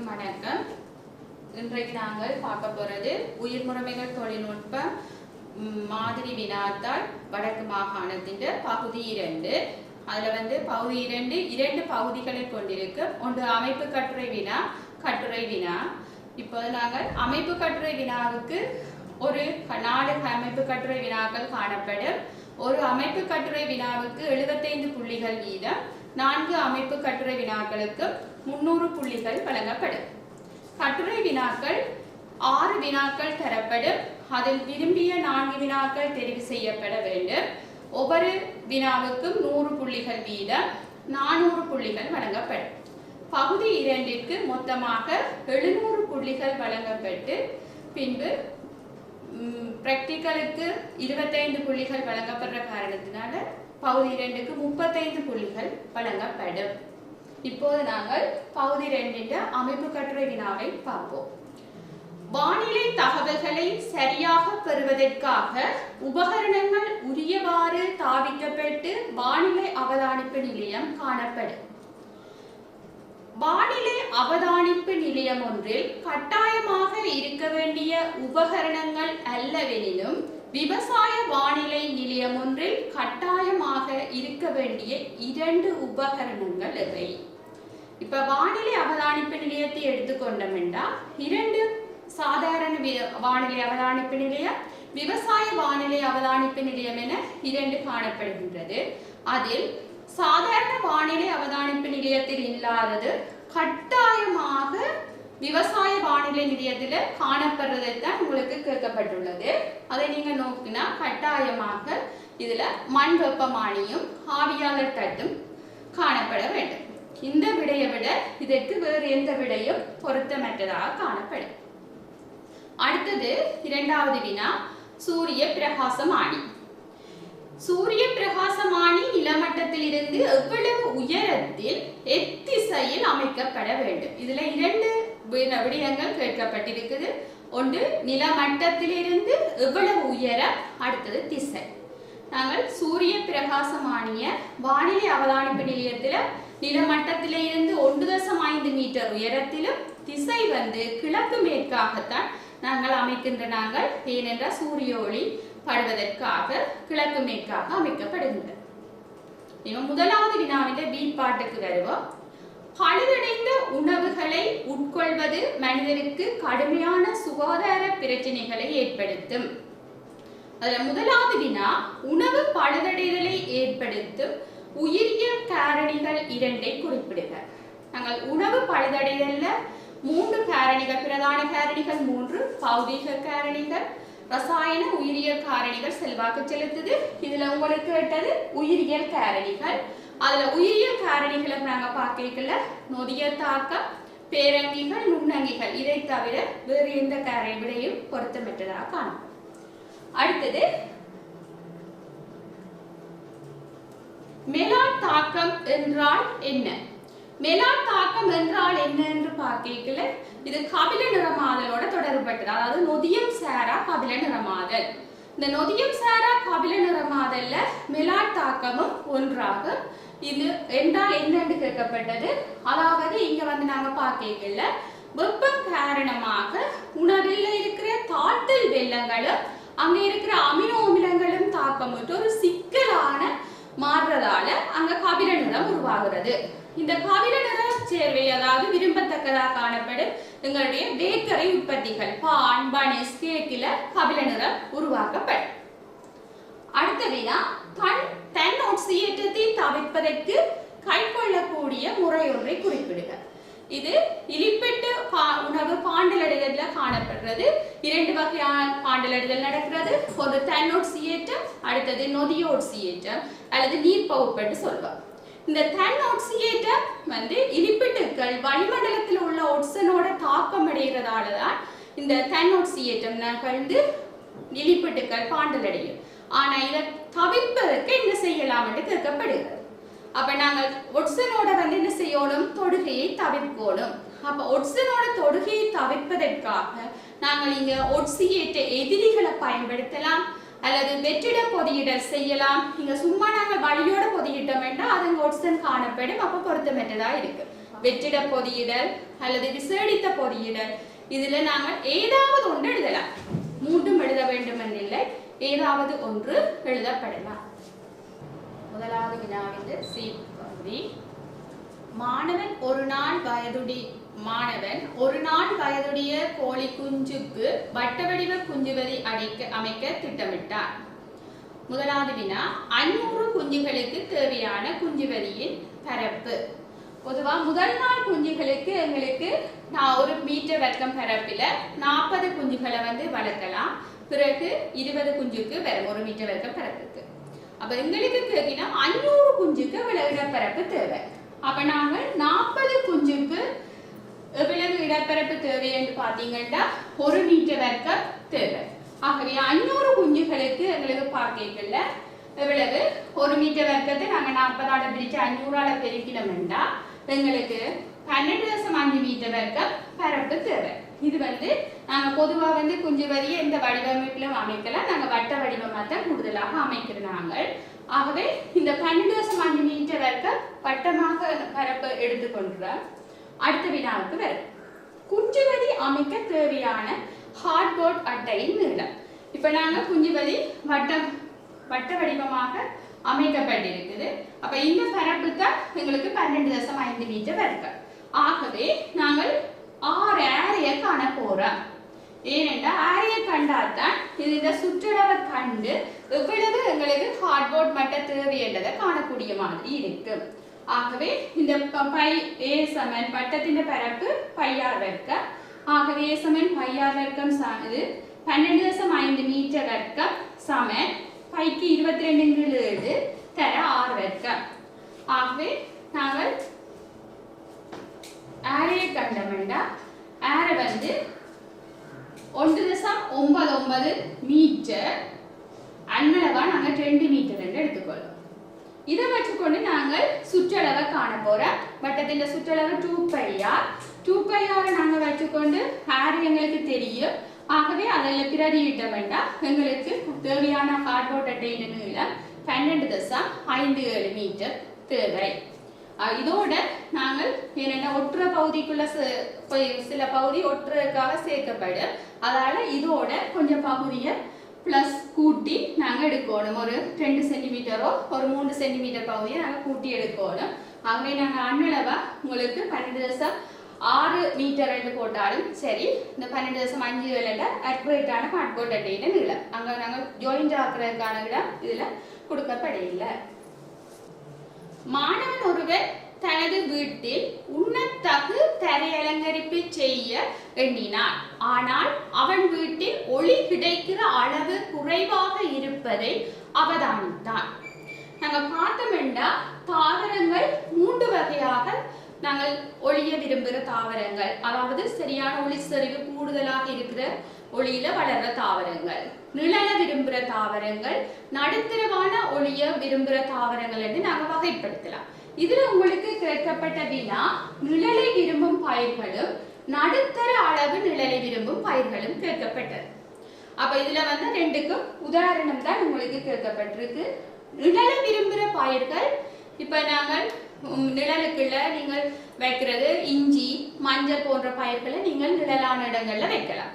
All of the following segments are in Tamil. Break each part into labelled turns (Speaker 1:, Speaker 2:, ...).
Speaker 1: அனைவருக்கும் வணக்கம். இன்றைக்கு நாங்கள் பார்க்க போறது உயிர்முறைமைகள் தொழில்நுட்பம் மாதிரி வினாத்தாள் வடக்கு மாகாணத்தின் பகுதி 2. அதுல பகுதி 2 இரண்டு பகுதிகளை கொண்டிருக்கு. ஒன்று அமைப்பு கட்டுரை வினா, கட்டுரை வினா. இப்போது நாங்கள் அமைப்பு கட்டுரை வினாவுக்கு ஒரு 4 அமைப்பு கட்டுரை வினாக்கள் காணப்படும். ஒரு அமைப்பு கட்டுரை வினாவுக்கு 75 புள்ளிகள் வீதம், 4 அமைப்பு கட்டுரை வினாக்களுக்கு 300 புள்ளிகள் வழங்கப்படும். கட்டுரை வினாக்கள் 6 வினாக்கள் தரப்படும். அதில் விரும்பிய 4 வினாக்கள் தெரிவு செய்யப்பட வேண்டும். ஒவ்வொரு வினாவுக்கும் 100 புள்ளிகள் வீதம் 400 புள்ளிகள் வழங்கப்படும். பகுதி 2ற்கு மொத்தமாக 700 புள்ளிகள் வழங்கப்பட்டு பின்பு பிராக்டிகலுக்கு 25 புள்ளிகள் வழங்கப்படுற காரணத்தினால பகுதி 2க்கு 35 புள்ளிகள் வழங்கப்படும். இப்போது நாங்கள் பகுதி 2 அமைப்பு கட்டுரை வினாவை பார்ப்போம். வானிலை தகவல்களை சரியாக பெறுவதற்காக உபகரணங்கள் உரியவாறு தாவிக்கப்பட்டு வானிலை அவதானிப்பு நிலையம் காணப்படும். வானிலை அவதானிப்பு நிலையம் ஒன்றில் கட்டாயமாக இருக்க வேண்டிய உபகரணங்கள் அல்லவெனினும் விவசாய வானிலை நிலையம் ஒன்றில் கட்டாயமாக இருக்க வேண்டிய 2 உபகரணங்கள் எவை? இப்ப வானிலை அவதானிப்பு நிலையத்தை எடுத்துக்கொண்டோம் என்றால் 2 சாதாரண வானிலை அவதானிப்பு நிலையம், விவசாய வானிலை அவதானிப்பு நிலையம் என 2 காணப்படுகின்றது. அதில் சாதாரண வானிலை அவதானிப்பு நிலையத்தில் இல்லாதது கட்டாயமாக விவசாய வானிலை நிலையத்தில் காணப்படுறதைத்தான் உங்களுக்கு கேட்கப்பட்டுள்ளது. அதை நீங்க நோக்கினா கட்டாயமாக இதுல மண் வெப்பமானியும் ஆவியாளர் தட்டும் காணப்பட வேண்டும். இந்த விடையை விட இதற்கு வேறு எந்த விடையும் பொருத்தமற்றதாக காணப்படும். அடுத்தது 2வது வினா, சூரிய பிரகாசமானி. சூரிய பிரகாசமானி நிலமட்டத்தில் இருந்து எவ்வளவு உயரத்தில் எத்திசையில் அமைக்கப்பட வேண்டும்? இதுல 2 விடயங்கள் கேட்கப்பட்டிருக்குது. ஒன்று நிலமட்டத்திலிருந்து எவ்வளவு உயரம், அடுத்தது திசை. நாங்கள் சூரிய பிரகாசமானிய வானிலை அவதானிப்பு நிலையத்தில் நிலமட்டத்தில இருந்து 1.5 மீட்டர் உயரத்திலும் திசை கிழக்கு மேற்காகத்தான் நாங்கள் அமைக்கின்ற. ஏனென்றால் சூரிய ஒளி படுவதற்காக கிழக்கு மேற்காக அமைக்கப்படுகின்றது. முதலாவது வினாவின் பி பாட்டுக்கு வருவோம். பழுதடைந்த உணவுகளை உட்கொள்வது மனிதனுக்கு கடுமையான சுகாதார பிரச்சனைகளை ஏற்படுத்தும். அதுல முதலாவது வினா, உணவு பழுதடைதலை ஏற்படுத்தும் உயிரியல் காரணிகள் 2 குறிப்பிடுக. நாங்கள் உணவு பழுதடைதல்ல 3 காரணிகள், பிரதான காரணிகள் 3, பௌதீக காரணிகள், ரசாயன உயிரியல் காரணிகள் செல்வாக்கு செலுத்துது. இதுல உங்களுக்கு கேட்டது உயிரியல் காரணிகள். அதுல உயிரியல் காரணிகளை நாங்க பார்க்கல நொதிய தாக்கம், பேரங்கிகள், நுண்ணங்கிகள். இதை தவிர வேறு எந்த காரணி விடையும் பொருத்தமற்றதாக காணும். அடுத்தது மெலான் தாக்கம் என்றால் என்ன? மெலான் தாக்கம் என்றால் என்ன என்று பார்க்கல இது கபில நிறமாதலோட தொடர்புபட்டது. அதாவது நொதியம் சாரா கபில நிறமாதல். இந்த நொதியம் சாரா கபில நிறமாதல்ல மெலான் தாக்கமும் ஒன்றாக. இது என்றால் என்னன்னு கேட்கப்பட்டது. அதாவது இங்க நாங்க பார்க்கல வெப்பம் காரணமாக உணவில் இருக்கிற தாழ்த்தல் வெள்ளங்களும் அங்க இருக்கிற அமினோ அமிலங்களும் தாக்கமுற்று ஒரு சிக்கலான மாறுறதால அங்க கபில நிறம் உருவாகிறது. இந்த கபில நிற சேர்வை அதாவது விரும்பத்தக்கதாக காணப்படும் எங்களுடைய பேக்கரி உற்பத்திகள், பான், பனிஸ், கேக்கில கபில நிறம் உருவாக்கப்படும். அடுத்த வினா, தன் ஒட்சியேற்றத்தை தவிர்ப்பதற்கு கைக்கொள்ளக்கூடிய முறை ஒன்றை குறிப்பிடுக. இது இலிப்பெட்டு உணவு பாண்டலடைதல்ல காணப்படுறது. 2 வகையான பாண்டலடைதல் நடக்கிறது. ஒரு தன்னொட்சியேற்றம், அடுத்தது நொதியோட்சியேற்றம் அல்லது நீர் பகுப்பெட்டு சொல்வார். இந்த தன்னொட்சியேற்றம் இலிப்பிட்டுக்கள் வளிமண்டலத்தில் உள்ள ஒட்சனோட தாக்கம் அடைகிறதால தான் இந்த தன்னொட்சியேற்றம் நிகழ்ந்து இலிப்பிட்டுக்கள் பாண்டலடையும். ஆனா இதை தவிர்ப்பதற்கு என்ன செய்யலாம் என்று கேட்கப்படுகிறது. அப்ப நாங்கள் ஒட்சனோட என்ன செய்யணும், தொடுகையை தவிர்க்கணும். அப்ப ஒட்சனோட தொடுகையை தவிர்ப்பதற்காக நாங்கள் இங்க ஒட்சியேற்ற எதிரிகளை பயன்படுத்தலாம் அல்லது வெற்றிட பொதியிடல் செய்யலாம். இங்க சும்மா நாங்கள் வழியோட பொதியிட்டோம் என்றால் அது ஒட்சன் காணப்படும். அப்ப பொருத்தமற்றதா இருக்கு. வெற்றிட பொதியிடல் அல்லது விசேடித்த பொதியிடல், இதுல நாங்கள் ஏதாவது ஒன்று எழுதலாம். மூன்றும் எழுத வேண்டும் என்றில்லை, ஏதாவது ஒன்று எழுதப்படலாம். முதலாவது வினாவின் சி பகுதி. மாணவன் ஒரு நாள் வயதுடைய கோழி குஞ்சுக்கு வட்ட வடிவ குஞ்சுவதி அமைக்க திட்டமிட்டார். முதலாவது வினா, 500 குஞ்சுகளுக்கு தேவையான குஞ்சுவதியின் பரப்பு. பொதுவா முதல் நாள் குஞ்சுகளுக்கு எங்களுக்கு 1 மீட்டர் வர்க்கம் பரப்பில 40 குஞ்சுகளை வளர்க்கலாம். பிறகு 20 குஞ்சுக்கு வரும் 1 மீட்டர் வர்க்கம் பரப்புக்கு. அப்ப எங்களுக்கு கேட்கினா 500 குஞ்சுக்கு எவ்வளவு இடப்பரப்பு தேவை. அப்ப நாங்கள் 40 குஞ்சுக்கு எவ்வளவு இடப்பரப்பு தேவை என்று பாத்தீங்கன்னா 1 மீட்டர் வர்க்கம் தேவை. ஆகவே 500 குஞ்சுகளுக்கு எங்களுக்கு பார்க்கல எவ்வளவு 1 மீட்டர் வர்க்கத்தை நாங்க 40 பிரிச்சு 500 பெருக்கினோம்னா எங்களுக்கு 12.5 மீட்டர் வர்க்கம் பரப்பு தேவை. இது நாங்க பொதுவா குஞ்சுவதியை இந்த வடிவமைப்பிலும் அமைக்கலாம். நாங்க வட்ட வடிவமா தான் கூடுதலாக அமைக்கிறாங்க. ஆகவே இந்த 12.5 மீட்டர் வர்க்கம் வட்டமாக பரப்பு எடுத்துக்கொள்றோம். அடுத்த வினாவுக்கு வரும். குஞ்சுவதி அமைக்க தேவையான ஹார்ட்போர்ட் அட்டையின் நீளம். இப்ப நாங்க குஞ்சுவதி வட்ட வடிவமாக அமைக்கப்பட்டிருக்குது. அப்ப இந்த பரப்பு தான் எங்களுக்கு 12.5 மீட்டர் வர்க்கம். ஆகவே நாங்கள் 6 ஆரையை காண போறோம். ஏனென்றால் ஆரையை கண்டால்தான் இந்த சுற்றளவை கண்டு எவ்வளவு எங்களுக்கு ஹார்ட்போர்ட் மட்ட தேவை என்றதை காணக்கூடிய மாதிரி இருக்கு. ஆகவே இந்த பை ஏ சமன் வட்டத்தின் பரப்பு பையார் வர்க்கம். ஆகவே ஏ சமன் பையார் வர்க்கம் இது 12.5 மீட்டர் வர்க்கம் சமன் பைக்கு 22/7 தர 6 வர்க்கம். ஆகவே நாங்கள் ஆரையை கண்டோம்னா ஆரை 1.99 மீட்டர், அண்ணளவா நாங்கள் 2 மீட்டர் என்று எடுத்துக்கொள்ளும். இதை வச்சுக்கொண்டு நாங்கள் சுற்றளவை காண போறோம். வட்டத்தின் சுற்றளவு 2πr நாங்கள் வச்சுக்கொண்டு ஆரை எங்களுக்கு தெரியும். ஆகவே அதில் பிரதியிட்டோம்னா எங்களுக்கு தேவையான ஹார்ட்போர்ட் அட்டையின் நீளம் 12.57 மீட்டர் தேவை. இதோட நாங்கள் என்னென்ன ஒற்ற பகுதிக்குள்ள சில பகுதி ஒற்றுக்காக சேர்க்கப்படும். அதால இதோட கொஞ்சம் பகுதியை பிளஸ் கூட்டி நாங்கள் எடுக்கணும். ஒரு 2 சென்டிமீட்டரோ ஒரு 3 சென்டிமீட்டர் பகுதியை நாங்கள் கூட்டி எடுக்கணும். ஆகவே நாங்கள் அண்ணளவா உங்களுக்கு 12.6 மீட்டர் என்று போட்டாலும் சரி, இந்த 12.5 அக்யூரேட்டான ஹார்ட்போர்ட் அட்டையின் நீளம். அங்கே நாங்கள் ஜாயிண்ட் ஆக்குறதுக்கான இடம் இதுல கொடுக்கப்படவில்லை. மாணவன் ஒருவர் தனது வீட்டில் உண்ணத்தகு தரை அலங்கரிப்பு செய்ய எண்ணினார். ஆனால் அவன் வீட்டில் ஒளி கிடைக்கிற அளவு குறைவாக இருப்பதை அவதானித்தான். நாங்க பார்த்தோம்னா தாவரங்கள் 3 வகையாக நாங்கள் ஒளிய விரும்புகிற தாவரங்கள், அதாவது சரியான ஒளி செறிவு கூடுதலாக இருக்கிற ஒளியில வளர்ற தாவரங்கள், நிழல விரும்புகிற தாவரங்கள், நடுத்தரமான ஒளிய விரும்புகிற தாவரங்கள் என்று நாங்கள் வகைப்படுத்தலாம். இதுல உங்களுக்கு கேட்கப்பட்ட வினா நிழலை விரும்பும் பயிர்களும் நடுத்தர அளவு நிழலை விரும்பும் பயிர்களும் கேட்கப்பட்டது. அப்ப இதுல 2க்கும் உதாரணம் தான் உங்களுக்கு கேட்கப்பட்டிருக்கு. நிழலை விரும்புகிற பயிர்கள் இப்ப நாங்கள் நிழலுக்குள்ள நீங்கள் வைக்கிறது இஞ்சி, மஞ்சள் போன்ற பயிர்களை நீங்கள் நிழலான இடங்கள்ல வைக்கலாம்.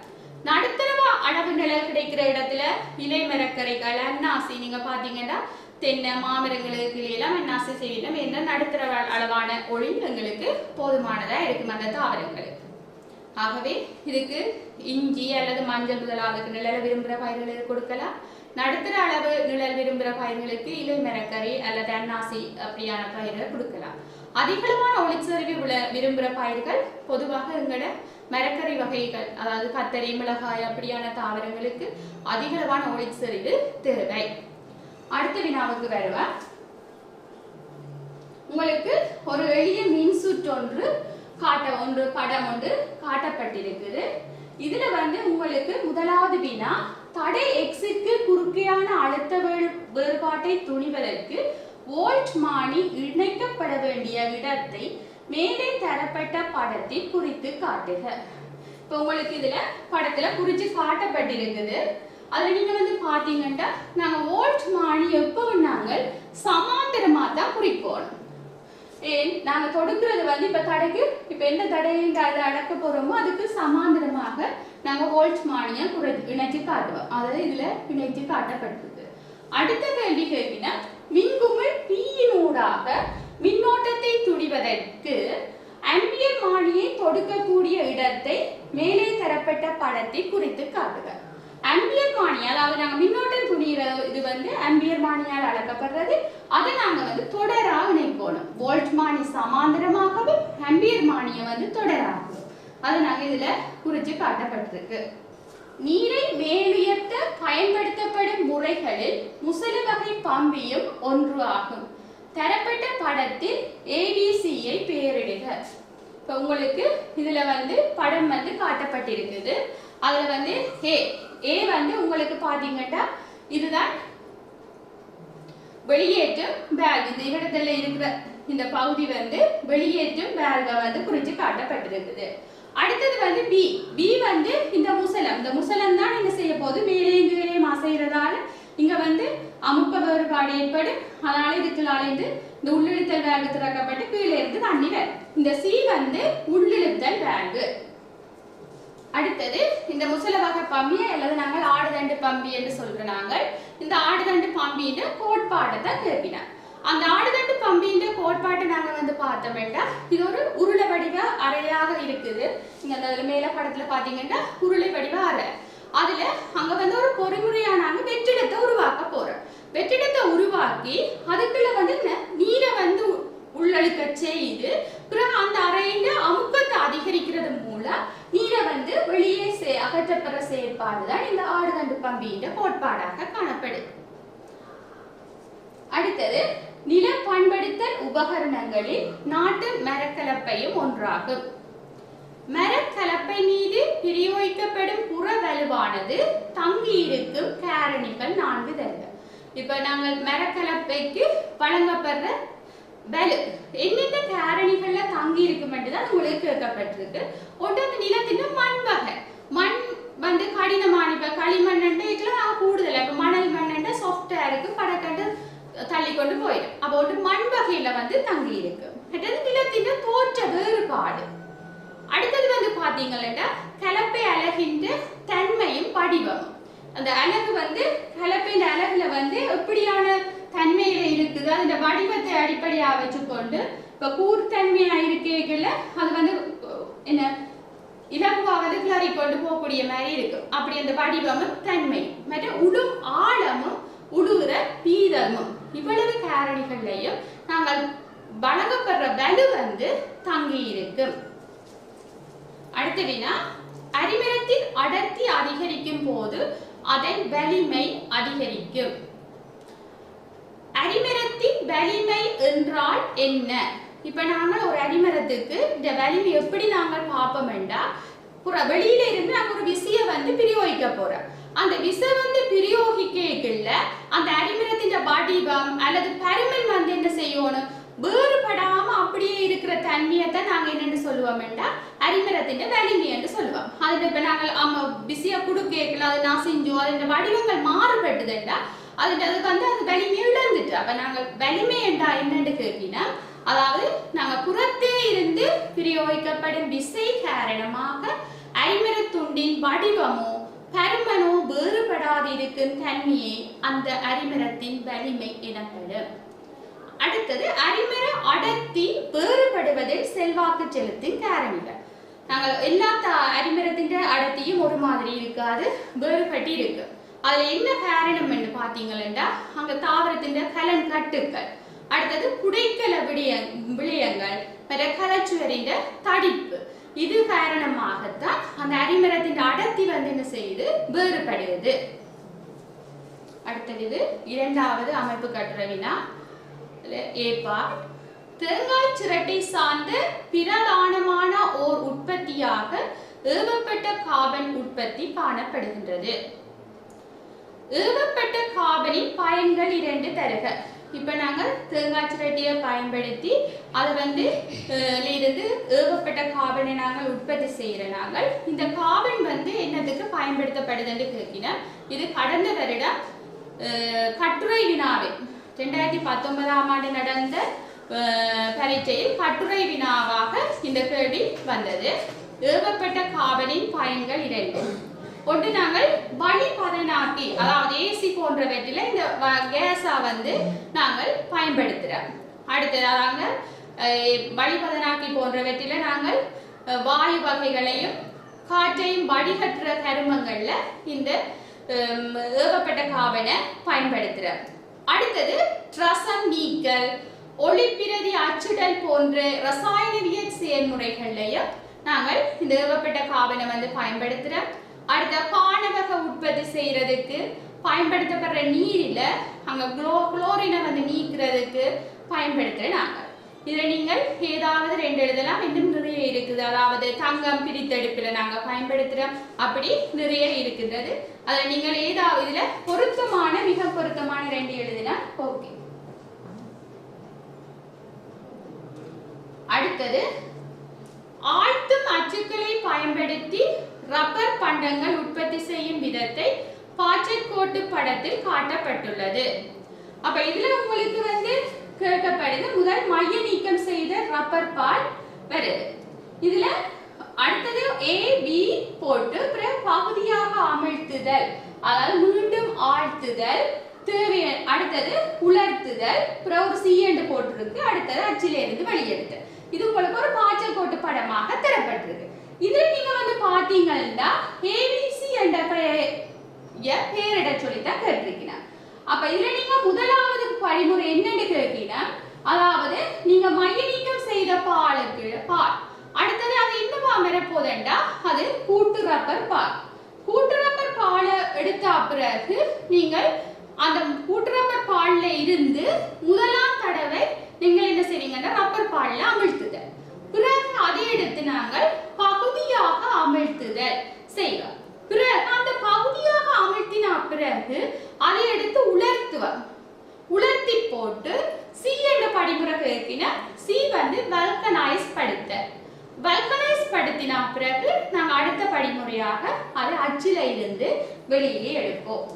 Speaker 1: நடுத்தர அளவு நிழல் கிடைக்கிற இடத்துல இலை மரக்கரைகள், அன்னாசி நீங்க பாத்தீங்கன்னா தென்னை மாமரங்களுக்கு எல்லாம் அன்னாசி செய்யலாம். என்ற நடுத்தர அளவான ஒளி எங்களுக்கு போதுமானதா இருக்கும் அந்த தாவரங்களுக்கு. ஆகவே இதுக்கு இஞ்சி அல்லது மஞ்சள் முதலாவதுக்கு நிழல் விரும்புகிற பயிர்களுக்கு கொடுக்கலாம். நடுத்தர அளவு நிழல் விரும்புகிற பயிர்களுக்கு இலை மரக்கறி அல்லது அன்னாசி அப்படியான பயிர்களை கொடுக்கலாம். அதிகளவான ஒளிச்சரிவு விரும்புகிற பயிர்கள் பொதுவாக எங்களோட மரக்கறி வகைகள், அதாவது கத்தரி, மிளகாய் அப்படியான தாவரங்களுக்கு அதிகளவான ஒளிச்சரிவு தேவை. அடுத்த வினாவுக்கு வருவேன். உங்களுக்கு ஒரு எளிய மின்சுற்று படம் ஒன்று காட்டப்பட்டிருக்குது. இதுல உங்களுக்கு முதலாவது வினா தடை எக்ஸிற்கு குறுக்கையான அழுத்த வேறுபாட்டை துணிவதற்கு வோல்ட் மானி இணைக்கப்பட வேண்டிய இடத்தை மேலே தரப்பட்ட படத்தில் குறித்து காட்டுக. இப்போ உங்களுக்கு இதுல படத்துல குறிச்சு காட்டப்பட்டிருக்குது. அதுல நீங்க பாத்தீங்கன்னா நாங்க வோல்ட் மானி எப்போ நாங்கள் சமாந்தரமா தான் குறிக்கணும். ஏன் நாங்க தொடுக்கிறது வந்து இப்ப தடைக்கு இப்ப எந்த தடையை அடக்க போறோமோ அதுக்கு சமாந்தரமாக நாங்க வோல்ட்மானியை இணைச்சு காட்டுவோம். அதாவது இதுல இணைச்சு காட்டப்பட்டிருக்கு. அடுத்த கேள்வி கேட்கினா மின்குமிழ் Pயினூடாக மின்னோட்டத்தை துடிவதற்கு ஆம்பியர் மானியை தொடுக்கக்கூடிய இடத்தை மேலே தரப்பட்ட படத்தில் குறித்து காட்டுக. ஆம்பியர் மானி அதாவது நாங்க மின்னோட்டம் துணிகிற இது வந்து ஆம்பியர் மானியால் அளக்கப்படுறது. அதை நாங்க வந்து தொடராக இணைக்கணும். வோல்ட் மானி சமாந்தரமாகவும் ஆம்பியர் மானியை வந்து தொடராகவும் அதை நாங்க இதுல குறிச்சு காட்டப்பட்டிருக்கு. நீரை மேலுயர்த்த பயன்படுத்தப்படும் முறைகளில் முசல வகை பம்பியும் ஒன்று ஆகும். தரப்பட்ட படத்தில் ABCயை பெயரிடுக. இப்போ உங்களுக்கு இதுல வந்து படம் வந்து காட்டப்பட்டிருக்குது. அதுல வந்து ஏ வந்து உங்களுக்கு பாத்தீங்கன்னா இதுதான் வெளியேற்றும் வேல்வ். இந்த இடத்துல இருக்கிற இந்த பகுதி வந்து வெளியேற்றும் வேல்வை வந்து குறிச்சு காட்டப்பட்டிருக்குது. அடுத்தது வந்து பி வந்து இந்த முசலம் தான் என்ன செய்ய போது மேலேயும் கீழேயும் அசைகிறதால இங்க வந்து அமுக்க வேறுபாடு ஏற்படும். அதனால இதுக்குள்ளால இருந்து இந்த உள்ளிழுத்தல் வேல்வு திறக்கப்பட்டு கீழே இருந்து தண்ணி வரும். இந்த சி வந்து உள்ளிழுத்தல் வேல்வு. அடுத்தது இந்த முசல வகை பம்பி அல்லது நாங்கள் ஆடுதண்டு பம்பி என்று சொல்ற நாங்கள் இந்த ஆடுதண்டு பம்பின்ற கோட்பாட்டை தான் கேட்பினோம். அந்த ஆடுதண்டு பம்பின்ற கோட்பாட்டை நாங்க வந்து பார்த்தோம்னா இது ஒரு உருளை வடிவ அறையாக இருக்குது. நீங்க அந்த மேல படத்துல பாத்தீங்கன்னா உருளை வடிவ அறை. அதுல அங்க வந்து ஒரு பொறிமுறையா நாங்க வெற்றிடத்தை உருவாக்க போறோம். வெற்றிடத்தை உருவாக்கி அதுக்குள்ள வந்து நீரை வந்து உள்ளழுக்க செய்து பிறகு அந்த அறையில அமுக்கத்தை அதிகரிக்கிறது மூலம் நீரை வந்து வெளியே அகற்றப்படுற செயற்பாடுதான் இந்த ஆடுதண்டு பம்பின்ற கோட்பாடாக காணப்படுது. அடுத்தது நில பண்படுத்தல் உபகரணங்களில் நாட்டு மரக்கலப்பையும் ஒன்றாகும். மரக்கலப்பை மீது பிரயோகிக்கப்படும் புற வலுவானது தங்கி இருக்கும் காரணிகள் 4 தருக. இப்ப நாங்கள் மரக்கலப்பைக்கு வழங்கப்படுற வலு என்னென்ன காரணிகள்ல தங்கி இருக்கும் என்றுதான் உங்களுக்கு கேட்கப்பட்டிருக்கு. ஒன்று அந்த நிலத்தின் மண் வகை. மண் வந்து கடினமான இப்ப களிமண் கூடுதல். இப்ப மணல் மண் சாஃப்டா இருக்கு படக்கண்டு தள்ளி கொண்டு போயிடும். அப்போ ஒரு மண் வகையில வந்து தங்கி இருக்கு. நிலத்தின் தோற்ற வேறுபாடு. அடுத்தது வந்து பாத்தீங்கன்னா கலப்பை அலகின்ற தன்மையும் படிவமும். அந்த அலகு வந்து கலப்பையின் அலகுல வந்து எப்படியான தன்மையில இருக்குது அந்த வடிவத்தை அடிப்படையா வச்சுக்கொண்டு இப்ப கூர்த்தன்மையா இருக்கேகல அது வந்து என்ன இலகுவாவது கிளறி கொண்டு போகக்கூடிய மாதிரி இருக்கு. அப்படி அந்த வடிவமும் தன்மை மற்றும் உடும் ஆழமும் உடுகிற பீதமும் இவ்வளவு காரணிகள்லையும் நாங்கள் வழங்கப்படுற வலு வந்து தங்கி இருக்கு. அடுத்ததுனா அரிமரத்தின் அடர்த்தி அதிகரிக்கும் போது அதன் வலிமை அதிகரிக்கும். அரிமரத்தின் வலிமை என்றால் என்ன? இப்ப நாங்கள் ஒரு அரிமரத்துக்கு இந்த வலிமை எப்படி நாங்கள் பார்ப்போம் என்றால் வெளியில இருந்து நாங்கள் ஒரு விசையை வந்து பிரயோகிக்க போறோம். அந்த விசை வந்து பிரயோகிக்கல அந்த அரிமரத்தின் வடிவம் அல்லது பருமன் வந்து என்ன செய்யணும் வேறுபடாம அப்படியே இருக்கிற தன்மையை தான் நாங்க என்னன்னு சொல்லுவோம் என்றால் அரிமரத்தின் வலிமை என்று சொல்லுவோம். அதுல இப்ப நாங்கள் விசையை கொடுக்கல அதை நான் செஞ்சோம் அதன் வடிவங்கள் மாறுபட்டுதுண்டா அதுக்கு வந்து அந்த வலிமையை இழந்துட்டு அப்ப நாங்கள் வலிமை என்றா என்னன்னு கேட்டீங்கன்னா அதாவது நாங்க புறத்தே இருந்து பிரயோகிக்கப்படும் விசை காரணமாக அரிமரத்துண்டின் வடிவமோ பருமனோ வேறுபடாது இருக்கும் தன்மையை அந்த அரிமரத்தின் வலிமை எனப்படும். அடுத்தது அரிமர அடர்த்தி வேறுபடுவதில் செல்வாக்கு செலுத்தும் காரணிகள். நாங்கள் எல்லா அரிமரத்தின் அடர்த்தியும் ஒரு மாதிரி இருக்காது, வேறுபட்டு இருக்கு. அதுல என்ன காரணம் என்று பாத்தீங்கன்னா அங்க தாவரத்தின் கலன் கட்டுக்கள், அடுத்தது குடைக்கல விடயங்கள், கலச்சுவரின் தடிப்பு, இது காரணமாகத்தான் அந்த அரிமரத்தின் அடர்த்தி வந்து என்ன செய்யுது வேறுபடுகிறது. அடுத்தது இரண்டாவது அமைப்பு கட்டுறவினா ஏற்பாடு தேங்காய் சிரட்டை சார்ந்த பிரதானமான ஓர் உற்பத்தியாக ஏவப்பட்ட கார்பன் உற்பத்தி காணப்படுகின்றது. ஏவப்பட்ட கார்பனின் பயன்கள் 2 தருக. இப்ப நாங்கள் தேங்காய் சிரட்டியை பயன்படுத்தி அதை வந்து இருந்து ஏவப்பட்ட கார்பனை நாங்கள் உற்பத்தி செய்யற நாங்கள் இந்த கார்பன் வந்து என்னதுக்கு பயன்படுத்தப்படுதுன்னு கேட்கினா இது கடந்த வருடம் கட்டுரை வினாவில் 2019ஆம் ஆண்டு நடந்த பரீட்சையில் கட்டுரை வினாவாக இந்த கேள்வி வந்தது. ஏவப்பட்ட காபனின் பயன்கள் 2. ஒன்று, நாங்கள் வளிபதனாக்கி அதாவது ஏசி போன்றவற்றில் இந்த கேஸா வந்து நாங்கள் பயன்படுத்துகிறோம். அடுத்ததாக வளிபதனாக்கி போன்றவற்றில் நாங்கள் வாயு வகைகளையும் காற்றையும் வடிகட்டுற கருமங்கள்ல இந்த ஏவப்பட்ட காபனை பயன்படுத்துகிறோம். அடுத்தது ரசம் நீக்கல், ஒளிப்பிரதி அச்சுடல் போன்ற ரசாயனவியல் செயல்முறைகள்லையும் நாங்கள் இந்த ஏவப்பட்ட காபனை வந்து பயன்படுத்துகிறோம். அடுத்த பானவக உற்பத்தி செய்யறதுக்கு பயன்படுத்தப்படுற நீரில் அங்கே குளோரினை வந்து நீக்கிறதுக்கு பயன்படுத்துகிற நாங்கள். இதில் நீங்கள் ஏதாவது 2 எழுதலாம், இன்னும் நிறைய இருக்குது. அதாவது தங்கம் பிரித்தெடுப்பில் நாங்கள் பயன்படுத்துகிறோம், அப்படி நிறைய இருக்கின்றது. அதில் நீங்கள் ஏதாவது இதில் பொருத்தமான மிக பொருத்தமான 2 எழுதினா ஓகே. அடுத்தது ஆழ்த்தும் அச்சுக்களை பயன்படுத்தி ரப்பர் பண்டங்கள் உற்பத்தி செய்யும் விதத்தை பாச்சற்கோட்டு படத்தில் காட்டப்பட்டுள்ளது. அப்ப இதுல உங்களுக்கு வந்து கேட்கப்படுது, முதல் மைய நீக்கம் செய்த ரப்பர் பால் வருது. இதுல அடுத்தது A B போட்டு பிறகு பகுதியாக அமிழ்த்துதல், அதாவது மீண்டும் ஆழ்த்துதல், தேவையான அடுத்தது உலர்த்துதல், பிறகு ஒரு C என்று போட்டிருக்கு, அடுத்தது அச்சிலிருந்து வெளியெடுத்தல். இது உங்களுக்கு ஒரு பாச்சற்கோட்டு படமாக தரப்பட்டிருக்கு. இதுல நீங்க வந்து பாத்தீங்கன்னா ABC என்ற பேரிட சொல்லித்தான் கேட்டிருக்கிறேன். அப்ப இதுல நீங்க முதலாவது படிமுறை என்னன்னு கேட்டீங்கன்னா, அதாவது நீங்க மைய நீக்கம் செய்த பாலுக்கு பால், அடுத்தது அது என்னவா வரப்போதண்டா அது கூட்டு ரப்பர் பால். கூட்டு ரப்பர் பாலை எடுத்த பிறகு நீங்கள் அந்த கூட்டு ரப்பர் பால்ல இருந்து முதலாம் தடவை நீங்கள் என்ன செய்வீங்கன்னா ரப்பர் பால்ல அமிழ்த்துதல், பிறகு அதை எடுத்து நாங்கள் பகுதியாக அமிழ்த்துதல் செய்வோம். பிறகு அந்த பகுதியாக அமிழ்த்தின பிறகு அதை எடுத்து உலர்த்துவோம். உலர்த்தி போட்டு C என்ற படிமுறை கேட்கினா C வந்து வல்கனைஸ் படுத்தல். வல்கனைஸ் படுத்தின பிறகு நாங்கள் அடுத்த படிமுறையாக அதை அச்சில இருந்து வெளியே எடுப்போம்.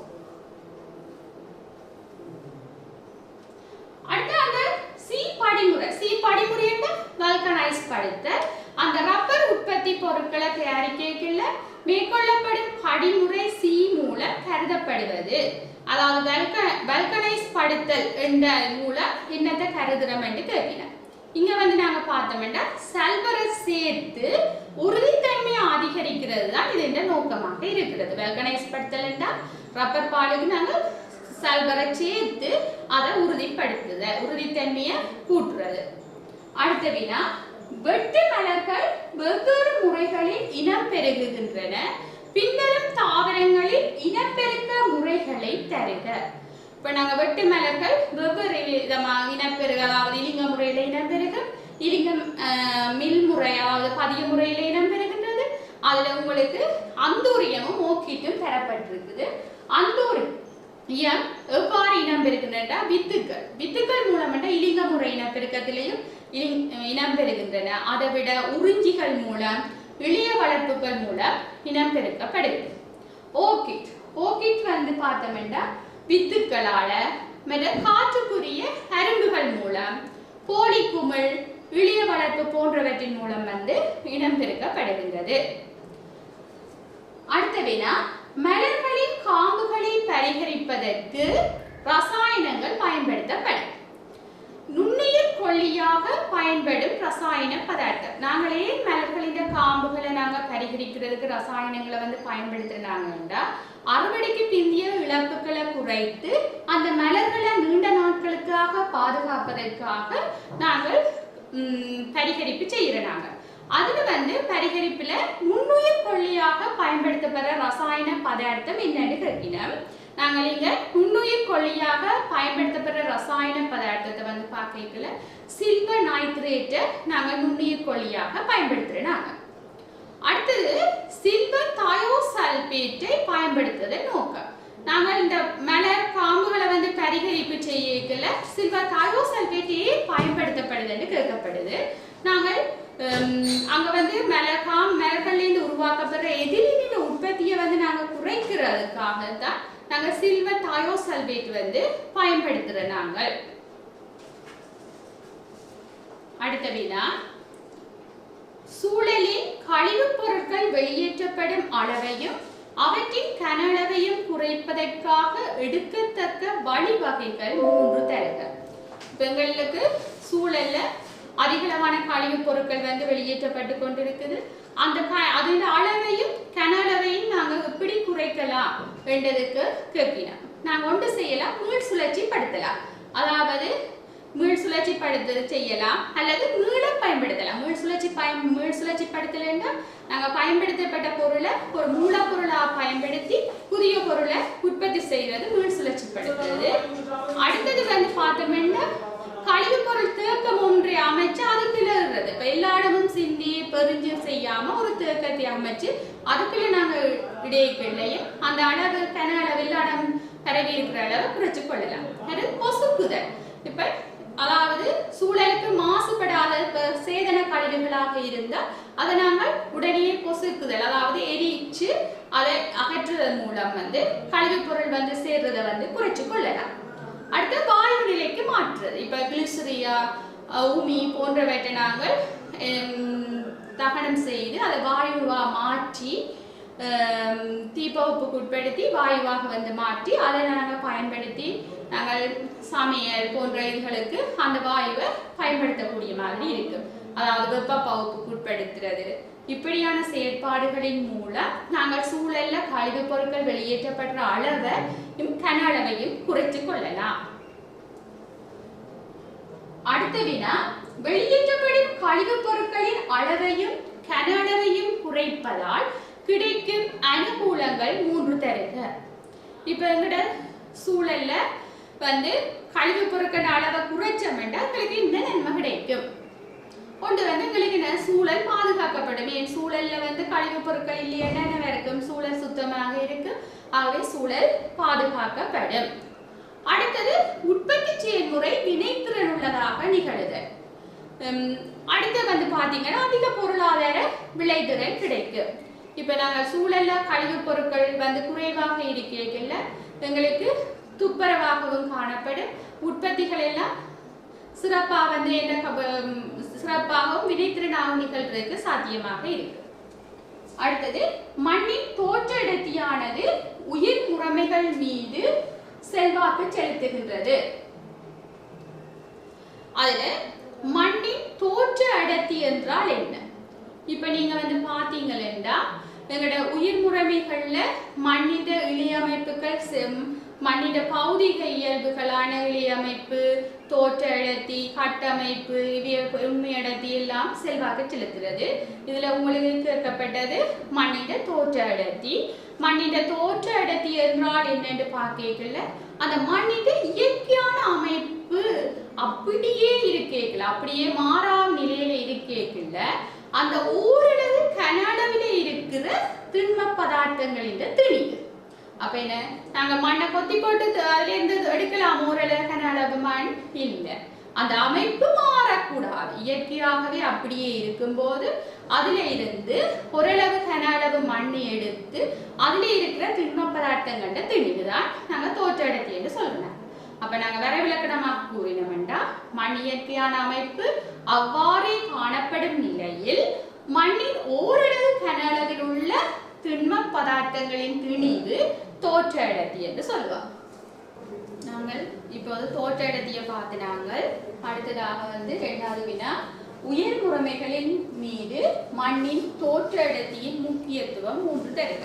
Speaker 1: அடுத்து அந்த C படிமுறை என்ன? வல்கனைஸ் படுத்தல். அந்த ரப்பர் உற்பத்தி பொருட்களை தயாரிக்கல மேற்கொள்ளப்படும் படிமுறை C மூலம் கருதப்படுவது. அதாவது வல்கனைஸ் படுத்தல் என்ற மூலம் என்னத்தை கருதுறோம் என்று கேட்கிறோம். இங்க வந்து நாங்க பார்த்தோம்னா சல்பரை சேர்த்து உறுதித்தன்மையை அதிகரிக்கிறது தான் இது நோக்கமாக இருக்கிறது. வல்கனைஸ் படுத்தல் என்றால் ரப்பர் பாலுக்கு நாங்கள் சல்பரை சேர்த்து அதை உறுதிப்படுத்துதல், உறுதித்தன்மையை கூட்டுறது. அடுத்த வினா, வெட்டு மலர்கள் வெவ்வேறு முறைகளில் இனம் பெருகுகின்றன, பின்வரும் தாவரங்களில் இனப்பெருக்க முறைகளை தருக. இப்ப நாங்க வெட்டு மலர்கள் வெவ்வேறு விதமாக இனப்பெருக, அதாவது இலிங்க முறையில இனப்பெருகும், இலிங்கம் மில் முறை அதாவது பதிய முறையில இடம்பெறுகின்றது. அதுல உங்களுக்கு அந்தோரியமும் ஓக்கிட்டும் தரப்பட்டிருக்குது. அந்தோரியம் எவ்வாறு இடம்பெறுகின்றன? வித்துக்கள் மூலமற்ற இலிங்க முறை இனப்பெருக்கத்திலையும் இனம்பெறுகின்றன. அதை விட உறிஞ்சிகள் மூலம் இளைய வளர்ப்புகள் மூலம் இனம்பெருக்கப்படுகிறது. ஓக்கிட் வந்து பார்த்தோம்னா வித்துக்களால காற்றுக்குரிய அரும்புகள் மூலம் போலிக்குமிழ் இளைய வளர்ப்பு போன்றவற்றின் மூலம் வந்து இனம்பெருக்கப்படுகின்றது. அடுத்த வினா, மலர்களின் காம்புகளை பரிகரிப்பதற்கு ரசாயனங்கள் பயன்படுத்தப்படும். நுண்ணுயிர் கொல்லியாக பயன்படும் ரசாயன பதார்த்தம். நாங்களே மலர்களின் காம்புகளை நாங்கள் பரிகரிக்கிறதுக்கு ரசாயனங்களை வந்து பயன்படுத்துறாங்கன்னா அறுவடைக்கு பிந்திய இழப்புகளை குறைத்து அந்த மலர்களை நீண்ட நாட்களுக்காக பாதுகாப்பதற்காக நாங்கள் பரிகரிப்பு செய்யறாங்க. அதுல வந்து பரிகரிப்புல நுண்ணுயிர் கொல்லியாக பயன்படுத்தப்படுற ரசாயன பதார்த்தம் என்னன்னு கேட்கிறோம். நாங்கள் இங்க நுண்ணுயிர் கொல்லியாக பயன்படுத்தப்படுற ரசாயன பதார்த்தத்தை வந்து பார்க்கல சில்வர் நைட்ரேட்டை நாங்கள் நுண்ணுயிர் கொல்லியாக பயன்படுத்துறோம். அடுத்தது சில்வர் தயோசல்பேட்டை பயன்படுத்துவதன் நோக்கம். நாங்கள் இந்த மலர் காம்புகளை வந்து பரிகரிப்பு செய்யல சில்வர் தயோசல்பேட்டே பயன்படுத்தப்படுதுன்னு கேட்கப்படுது. நாங்கள் அங்க வந்து மலர்கள்லேருந்து உருவாக்கப்படுற எதிரின் உற்பத்தியை வந்து நாங்கள் குறைக்கிறதுக்காக தான் நாங்கள் சில்வர் தயோசல்பேட் வந்து பயன்படுத்துறோம். நாங்கள் அடுத்த வினா, சூழலில் கழிவுப் பொருட்கள் வெளியேற்றப்படும் அளவையும் அவற்றின் கன அளவையும் குறைப்பதற்காக எடுக்கத்தக்க வழிவகைகள் 3 தருக. எங்களுக்கு சூழல்ல அதிகளவான கழிவுப் பொருட்கள் வந்து வெளியேற்றப்பட்டு கொண்டிருக்குது. அதன் அளவையும் கன அளவையும் நாங்கள் எப்படி குறைக்கலாம் என்றதுக்கு கேட்கிறோம். நாங்கள் ஒன்று செய்யலாம், மீள் சுழற்சி படுத்தலாம். அதாவது மீள் சுழற்சி செய்யலாம் அல்லது மீள பயன்படுத்தலாம். மீள் சுழற்சி படுத்தலைன்னா நாங்கள் பயன்படுத்தப்பட்ட பொருளை ஒரு மூலப்பொருளாக பயன்படுத்தி புதிய பொருளை உற்பத்தி செய்யறது மீள் சுழற்சி படுத்துறது. அடுத்தது வந்து பார்த்தோம்னா கழிவுப் பொருள் தேக்கம் ஒன்றை அமைச்சு அதுக்குள்ள இருக்கிறது. இப்ப எல்லா இடமும் சிந்தி பெருஞ்சு செய்யாம ஒரு தேக்கத்தை அமைச்சு அதுக்குள்ள நாங்கள் இடையையும் அந்த அளவு கன அளவு எல்லா இடம் பரவி இருக்கிற அளவு குறைச்சு கொள்ளலாம். அது பொசுக்குதல். இப்ப அதாவது சூழலுக்கு மாசுபடாத சேதன கழிவுகளாக இருந்தால் அதை நாங்கள் உடனே பொசுக்குதல், அதாவது எரிச்சு அதை அகற்றுவதன் மூலம் வந்து கழிவுப் பொருள் வந்து சேர்றதை வந்து குறைச்சு கொள்ளலாம். அடுத்து வாயு நிலைக்கு மாற்றுறது. இப்ப கிளிசரியா உமி போன்றவற்றை நாங்கள் தகனம் செய்து அதை வாயுவா மாற்றி தீப்பகுப்புக்கு உட்படுத்தி வாயுவாக வந்து மாற்றி அதை நாங்கள் பயன்படுத்தி நாங்கள் சமையல் போன்ற இதுகளுக்கு அந்த வாயுவை பயன்படுத்தக்கூடிய மாதிரி இருக்கு. அதாவது வெப்ப பகுப்புக்கு உட்படுத்துறது. இப்படியான செயற்பாடுகளின் மூலம் நாங்கள் சூழல்ல கழிவுப் பொருட்கள் வெளியேற்றப்படுற அளவை கன அளவையும் குறைத்து கொள்ளலாம். அடுத்த வினா, வெளியேற்றப்படும் கழிவுப் பொருட்களின் அளவையும் கன அளவையும் குறைப்பதால் கிடைக்கும் அனுகூலங்கள் 3 தருக. இப்ப எங்கட சூழல்ல வந்து கழிவுப் பொருட்கள் அளவை குறைச்சோம்னா எங்களுக்கு இந்த நன்மை கிடைக்கும். ஒன்று வந்து எங்களுக்கு சூழல் பாதுகாக்கப்படும். என் சூழல்ல வந்து கழிவுப் பொருட்கள் இல்லையா என்ன இருக்கும், சூழல் சுத்தமாக இருக்கு. ஆகவே சூழல் பாதுகாக்கப்படும். அடுத்தது உற்பத்தி செயல்முறை வினைத்திறன் உள்ளதாக நிகழுதல். அடுத்து வந்து பாத்தீங்கன்னா அதிக பொருளாதார விளைதிறன் கிடைக்கும். இப்ப நாங்கள் சூழல்ல கழிவுப் பொருட்கள் வந்து குறைவாக இருக்கல எங்களுக்கு துப்புரவாகவும் காணப்படும். உற்பத்திகள் எல்லாம் சிறப்பாக வந்து சிறப்பாகவும் வினைத்திறனாகவும் நிகழ்றதுக்கு சாத்தியமாக இருக்கு. அடுத்தது மண்ணின் தோற்ற அடர்த்தியானது உயிர் முறைமைகள் மீது செல்வாக்கு செலுத்துகின்றது. அதுல மண்ணின் தோற்ற அடர்த்தி என்றால் என்ன? இப்ப நீங்க வந்து பாத்தீங்கன்னா எங்களோட உயிர் முறைமைகள்ல மண்ணிட இழையமைப்புகள் மண்ணிட பௌதிக இயல்புகளான இழையமைப்பு, தோற்ற அடர்த்தி, கட்டமைப்பு, உண்மை அடர்த்தி எல்லாம் செல்வாக்கு செலுத்துறது. இதுல உங்களுக்கு கேட்கப்பட்டது மண்ணிட தோற்ற அடர்த்தி. மண்ணிட தோற்ற அடர்த்தி என்றால் என்னன்னு பார்க்கல அந்த மண்ணிட இயற்கையான அமைப்பு அப்படியே இருக்கேக்கல, அப்படியே மாறா நிலையில இருக்கேக்கல அந்த ஓரளவு கன அளவில் இருக்கிற திண்ம பதார்த்தங்களின் திணிவு. அப்ப என்ன, நாங்க மண்ணை கொத்தி போட்டு அதுல இருந்து எடுக்கலாம் ஓரளவு கன அளவு மண் இல்லை. அந்த அமைப்பு மாறக்கூடாது. இயற்கையாகவே அப்படியே இருக்கும்போது அதுல இருந்து ஓரளவு கன அளவு மண்ணை எடுத்து அதுல இருக்கிற திண்ம பதார்த்தங்கள்ட திணிவுதான் நாங்க தோற்ற அடர்த்தி என்று சொல்றோம். அப்ப நாங்க வேற விளக்கணமாக கூறினோம்டா மண் இயற்கையான அமைப்பு அவ்வாறே காணப்படும் நிலையில் மண்ணின் ஓரளவு கன அளவில் உள்ள திண்ம பதார்த்தங்களின் திணிவு தோற்ற அடர்த்தி என்று சொல்லுவாங்க. நாங்கள் இப்போது தோற்ற அடர்த்தியை பார்த்து நாங்கள் அடுத்ததாக வந்து 2வது வினா, உயர் முறைமைகளின் மீது மண்ணின் தோற்ற அடர்த்தியின் முக்கியத்துவம் 3 தருக.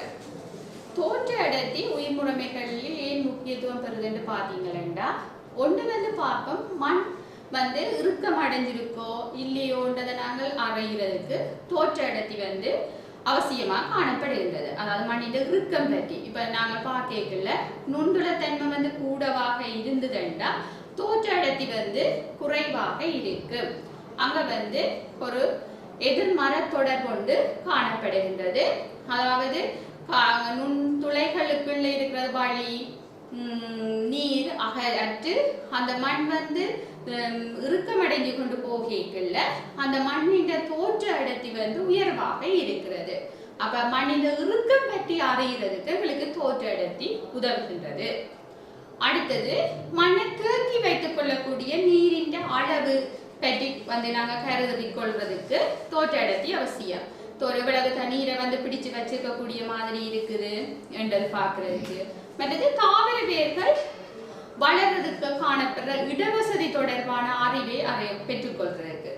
Speaker 1: தோற்ற அடர்த்தி உயிர் முறைமைகளில் ஏன் முக்கியத்துவம் பெறுதுன்னு பார்த்தீங்கன்னா ஒன்று வந்து பார்ப்போம் மண் வந்து இறுக்கம் அடைஞ்சிருக்கோ இல்லையோன்றதை நாங்கள் அறையிறதுக்கு தோற்ற அடர்த்தி வந்து அவசியமாக காணப்படுகின்றது. அதாவது மண்ணின் இறுக்கம் பற்றி இப்ப நாங்கள் பார்க்கல நுண்ணுளத்தன்மை வந்து கூடவாக இருந்ததுண்டா தோற்ற அடர்த்தி வந்து குறைவாக இருக்கு. அங்க வந்து ஒரு எதிர்மர தொடர் கொண்டு காணப்படுகின்றது. அதாவது நுண்துளைகளுக்குள்ள இருக்கிற வழி நீர் அகற்று அந்த மண் வந்து இறுக்கமடைஞ்சு கொண்டு போகல அந்த மண்ணின் தோற்ற அடர்த்தி வந்து உயர்வாக இருக்கிறது. அப்ப மண்ணின் இறுக்கம் பற்றி அறிகிறதுக்கு எங்களுக்கு தோற்ற அடர்த்தி உதவுகின்றது. அடுத்தது மண்ணை தேக்கி வைத்துக் கொள்ளக்கூடிய நீரின் அளவு பற்றி வந்து நாங்கள் கருதி கொள்வதற்கு தோற்றடர்த்தி அவசியம். இவ்வளவு தண்ணீரை வந்து பிடிச்சு வச்சிருக்கக்கூடிய மாதிரி இருக்குது என்றது பார்க்கறதுக்கு. மற்றது தாவர வேர்கள் வளர்றதுக்கு காணப்படுற இடவசதி தொடர்பான அறிவை அதை பெற்றுக்கொள்றதுக்கு.